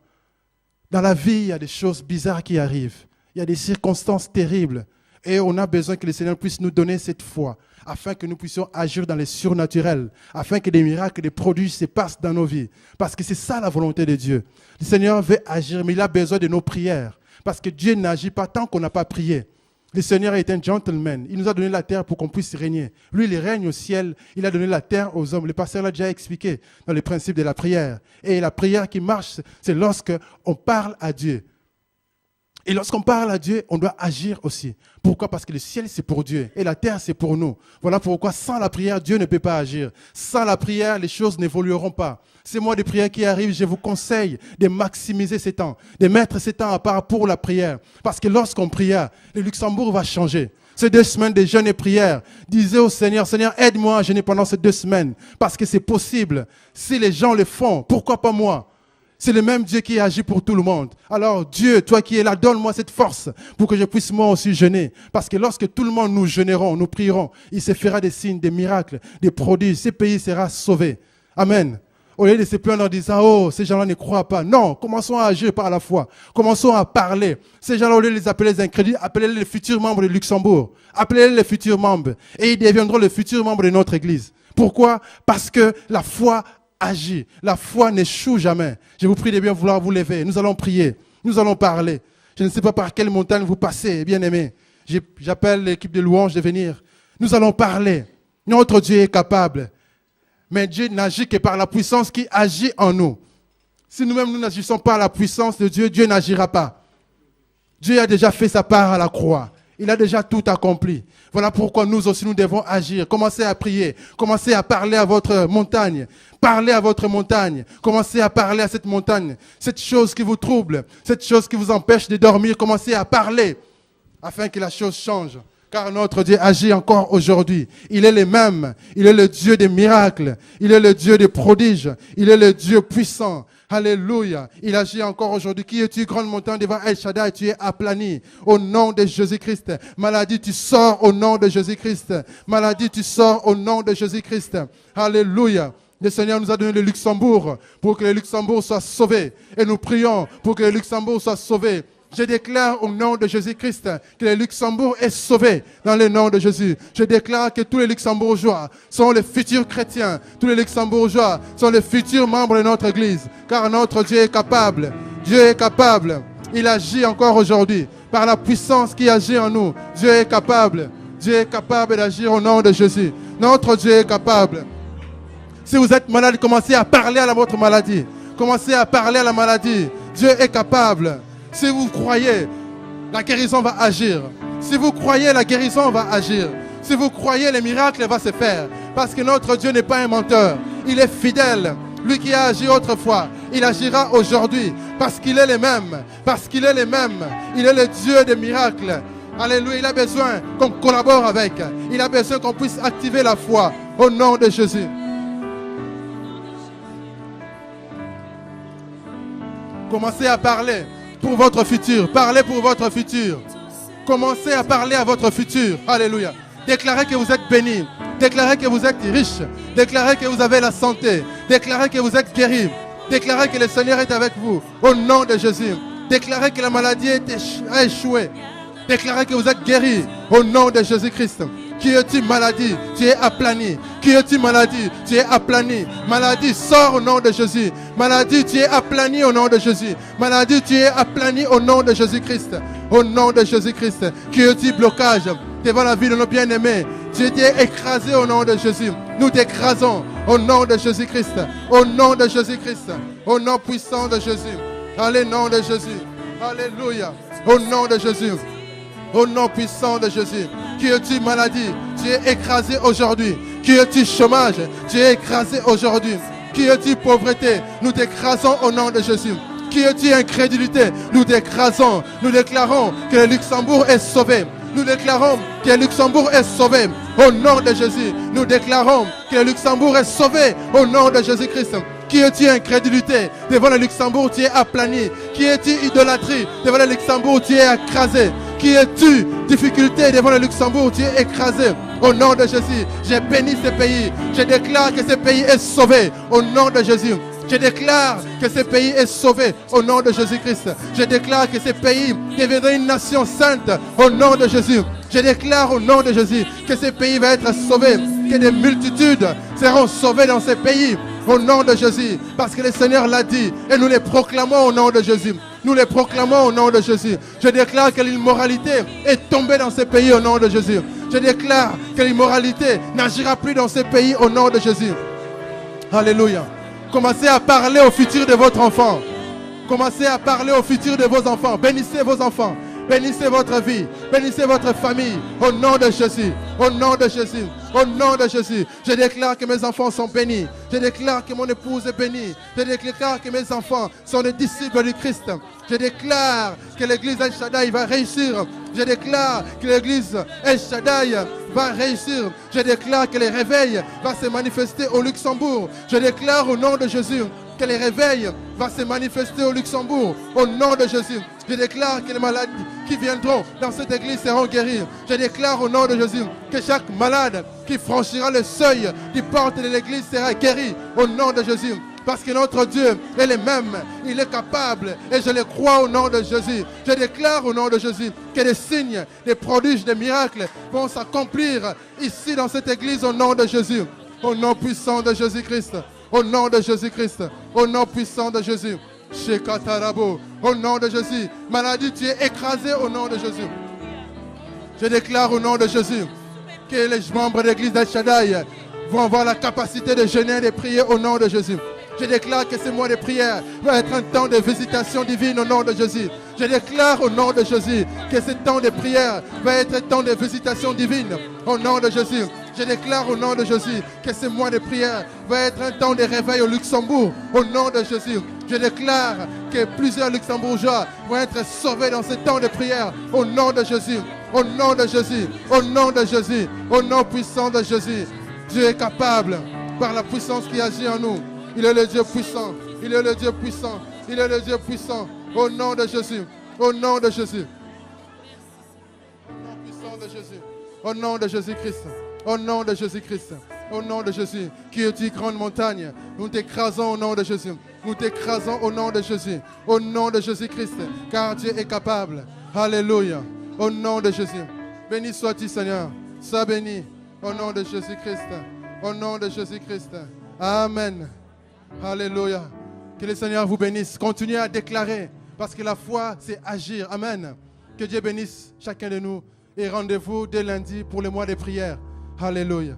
Dans la vie, il y a des choses bizarres qui arrivent. Il y a des circonstances terribles. Et on a besoin que le Seigneur puisse nous donner cette foi, afin que nous puissions agir dans les surnaturels, afin que des miracles, des prodiges se passent dans nos vies. Parce que c'est ça la volonté de Dieu. Le Seigneur veut agir, mais il a besoin de nos prières. Parce que Dieu n'agit pas tant qu'on n'a pas prié. Le Seigneur est un gentleman. Il nous a donné la terre pour qu'on puisse régner. Lui, il règne au ciel. Il a donné la terre aux hommes. Le pasteur l'a déjà expliqué dans les principes de la prière. Et la prière qui marche, c'est lorsque on parle à Dieu. Et lorsqu'on parle à Dieu, on doit agir aussi. Pourquoi? Parce que le ciel, c'est pour Dieu et la terre, c'est pour nous. Voilà pourquoi sans la prière, Dieu ne peut pas agir. Sans la prière, les choses n'évolueront pas. Ces mois de prière qui arrivent, je vous conseille de maximiser ces temps, de mettre ces temps à part pour la prière. Parce que lorsqu'on prie, le Luxembourg va changer. Ces 2 semaines de jeûne et prière, disez au Seigneur, Seigneur, aide-moi à jeûner pendant ces 2 semaines. Parce que c'est possible. Si les gens le font, pourquoi pas moi? C'est le même Dieu qui agit pour tout le monde. Alors Dieu, toi qui es là, donne-moi cette force pour que je puisse moi aussi jeûner. Parce que lorsque tout le monde nous jeûnerons, nous prierons, il se fera des signes, des miracles, des prodiges. Ce pays sera sauvé. Amen. Au lieu de se plaindre en disant, oh, ces gens-là ne croient pas. Non, commençons à agir par la foi. Commençons à parler. Ces gens-là, au lieu de les appeler les incrédules, appelez-les les futurs membres de Luxembourg. Appelez-les les futurs membres. Et ils deviendront les futurs membres de notre Église. Pourquoi? Parce que la foi agit. La foi n'échoue jamais. Je vous prie de bien vouloir vous lever. Nous allons prier. Nous allons parler. Je ne sais pas par quelle montagne vous passez, bien-aimés. J'appelle l'équipe de louanges de venir. Nous allons parler. Notre Dieu est capable. Mais Dieu n'agit que par la puissance qui agit en nous. Si nous-mêmes nous n'agissons pas par la puissance de Dieu, Dieu n'agira pas. Dieu a déjà fait sa part à la croix. Il a déjà tout accompli. Voilà pourquoi nous aussi nous devons agir. Commencez à prier. Commencez à parler à votre montagne. Parlez à votre montagne. Commencez à parler à cette montagne. Cette chose qui vous trouble, cette chose qui vous empêche de dormir, commencez à parler afin que la chose change. Car notre Dieu agit encore aujourd'hui. Il est le même. Il est le Dieu des miracles. Il est le Dieu des prodiges. Il est le Dieu puissant. Alléluia. Il agit encore aujourd'hui. Qui es-tu, grande montagne devant El Shaddai? Tu es aplani au nom de Jésus-Christ. Maladie, tu sors au nom de Jésus-Christ. Maladie, tu sors au nom de Jésus-Christ. Alléluia. Le Seigneur nous a donné le Luxembourg pour que le Luxembourg soit sauvé. Et nous prions pour que le Luxembourg soit sauvé. Je déclare au nom de Jésus-Christ que le Luxembourg est sauvé dans le nom de Jésus. Je déclare que tous les Luxembourgeois sont les futurs chrétiens. Tous les Luxembourgeois sont les futurs membres de notre Église. Car notre Dieu est capable. Dieu est capable. Il agit encore aujourd'hui par la puissance qui agit en nous. Dieu est capable. Dieu est capable d'agir au nom de Jésus. Notre Dieu est capable. Si vous êtes malade, commencez à parler à votre maladie. Commencez à parler à la maladie. Dieu est capable. Si vous croyez, la guérison va agir. Si vous croyez, la guérison va agir. Si vous croyez, le miracle va se faire. Parce que notre Dieu n'est pas un menteur. Il est fidèle. Lui qui a agi autrefois, il agira aujourd'hui. Parce qu'il est le même. Parce qu'il est le même. Il est le Dieu des miracles. Alléluia. Il a besoin qu'on collabore avec. Il a besoin qu'on puisse activer la foi. Au nom de Jésus. Commencez à parler pour votre futur. Parlez pour votre futur. Commencez à parler à votre futur. Alléluia. Déclarez que vous êtes bénis. Déclarez que vous êtes riche. Déclarez que vous avez la santé. Déclarez que vous êtes guéri. Déclarez que le Seigneur est avec vous. Au nom de Jésus. Déclarez que la maladie a échoué. Déclarez que vous êtes guéri. Au nom de Jésus-Christ. Qui es-tu maladie? Tu es aplani. Qui es-tu maladie? Tu es aplani. Maladie, sors au nom de Jésus. Maladie, tu es aplani au nom de Jésus. Maladie, tu es aplani au nom de Jésus-Christ. Au nom de Jésus-Christ. Qui es-tu blocage devant la vie de nos bien-aimés? Tu es écrasé au nom de Jésus. Nous t'écrasons au nom de Jésus-Christ. Au nom de Jésus-Christ. Au nom puissant de Jésus. Allez, nom de Jésus. Alléluia. Au nom de Jésus. Au nom puissant de Jésus. Qui es-tu maladie? Tu es écrasé aujourd'hui. Qui es-tu chômage? Tu es écrasé aujourd'hui. Qui es-tu pauvreté? Nous t'écrasons au nom de Jésus. Qui es-tu incrédulité? Nous t'écrasons. Nous déclarons que le Luxembourg est sauvé. Nous déclarons que le Luxembourg est sauvé au nom de Jésus. Nous déclarons que le Luxembourg est sauvé au nom de Jésus-Christ. Qui es-tu incrédulité? Devant le Luxembourg, tu es aplani. Qui es-tu idolâtrie? Devant le Luxembourg, tu es écrasé. Qui es-tu difficulté? Devant le Luxembourg, tu es écrasé. Au nom de Jésus, j'ai béni ce pays. Je déclare que ce pays est sauvé au nom de Jésus. Je déclare que ce pays est sauvé au nom de Jésus-Christ. Je déclare que ce pays deviendra une nation sainte au nom de Jésus. Je déclare au nom de Jésus que ce pays va être sauvé, que des multitudes seront sauvées dans ce pays au nom de Jésus. Parce que le Seigneur l'a dit et nous les proclamons au nom de Jésus. Nous les proclamons au nom de Jésus. Je déclare que l'immoralité est tombée dans ce pays au nom de Jésus. Je déclare que l'immoralité n'agira plus dans ce pays au nom de Jésus. Alléluia. Commencez à parler au futur de votre enfant. Commencez à parler au futur de vos enfants. Bénissez vos enfants. Bénissez votre vie. Bénissez votre famille. Au nom de Jésus. Au nom de Jésus. Au nom de Jésus. Je déclare que mes enfants sont bénis. Je déclare que mon épouse est bénie. Je déclare que mes enfants sont des disciples du Christ. Je déclare que l'église El Shaddai va réussir. Je déclare que l'église El Shaddai va réussir. Je déclare que les réveils vont se manifester au Luxembourg. Je déclare au nom de Jésus que les réveils vont se manifester au Luxembourg. Au nom de Jésus. Je déclare que les malades qui viendront dans cette église seront guéris. Je déclare au nom de Jésus que chaque malade qui franchira le seuil du porte de l'église sera guéri. Au nom de Jésus. Parce que notre Dieu est le même, il est capable et je le crois au nom de Jésus. Je déclare au nom de Jésus que des signes, des prodiges, des miracles vont s'accomplir ici dans cette église au nom de Jésus. Au nom puissant de Jésus-Christ, au nom de Jésus-Christ, au nom puissant de Jésus. Shekatarabo, au nom de Jésus. Maladie, tu es écrasé au nom de Jésus. Je déclare au nom de Jésus que les membres de l'église d'El Shaddai vont avoir la capacité de jeûner et de prier au nom de Jésus. Je déclare que ce mois de prière va être un temps de visitation divine au nom de Jésus. Je déclare au nom de Jésus que ce temps de prière va être un temps de visitation divine au nom de Jésus. Je déclare au nom de Jésus que ce mois de prière va être un temps de réveil au Luxembourg au nom de Jésus. Je déclare que plusieurs Luxembourgeois vont être sauvés dans ce temps de prière au nom de Jésus. Au nom de Jésus. Au nom de Jésus. Au nom puissant de Jésus. Dieu est capable par la puissance qui agit en nous. Il est le Dieu puissant. Il est le Dieu puissant. Il est le Dieu puissant. Au nom de Jésus. Au nom de Jésus. Au nom puissant de Jésus. Au nom de Jésus-Christ. Au nom de Jésus-Christ. Au nom de Jésus. Qui es-tu, grande montagne? Nous t'écrasons au nom de Jésus. Nous t'écrasons au nom de Jésus. Au nom de Jésus-Christ. Car Dieu est capable. Alléluia. Au nom de Jésus. Béni sois-tu, Seigneur. Sois béni. Au nom de Jésus-Christ. Au nom de Jésus-Christ. Amen. Alléluia. Que le Seigneur vous bénisse. Continuez à déclarer. Parce que la foi, c'est agir. Amen. Que Dieu bénisse chacun de nous. Et rendez-vous dès lundi pour le mois de prière. Alléluia.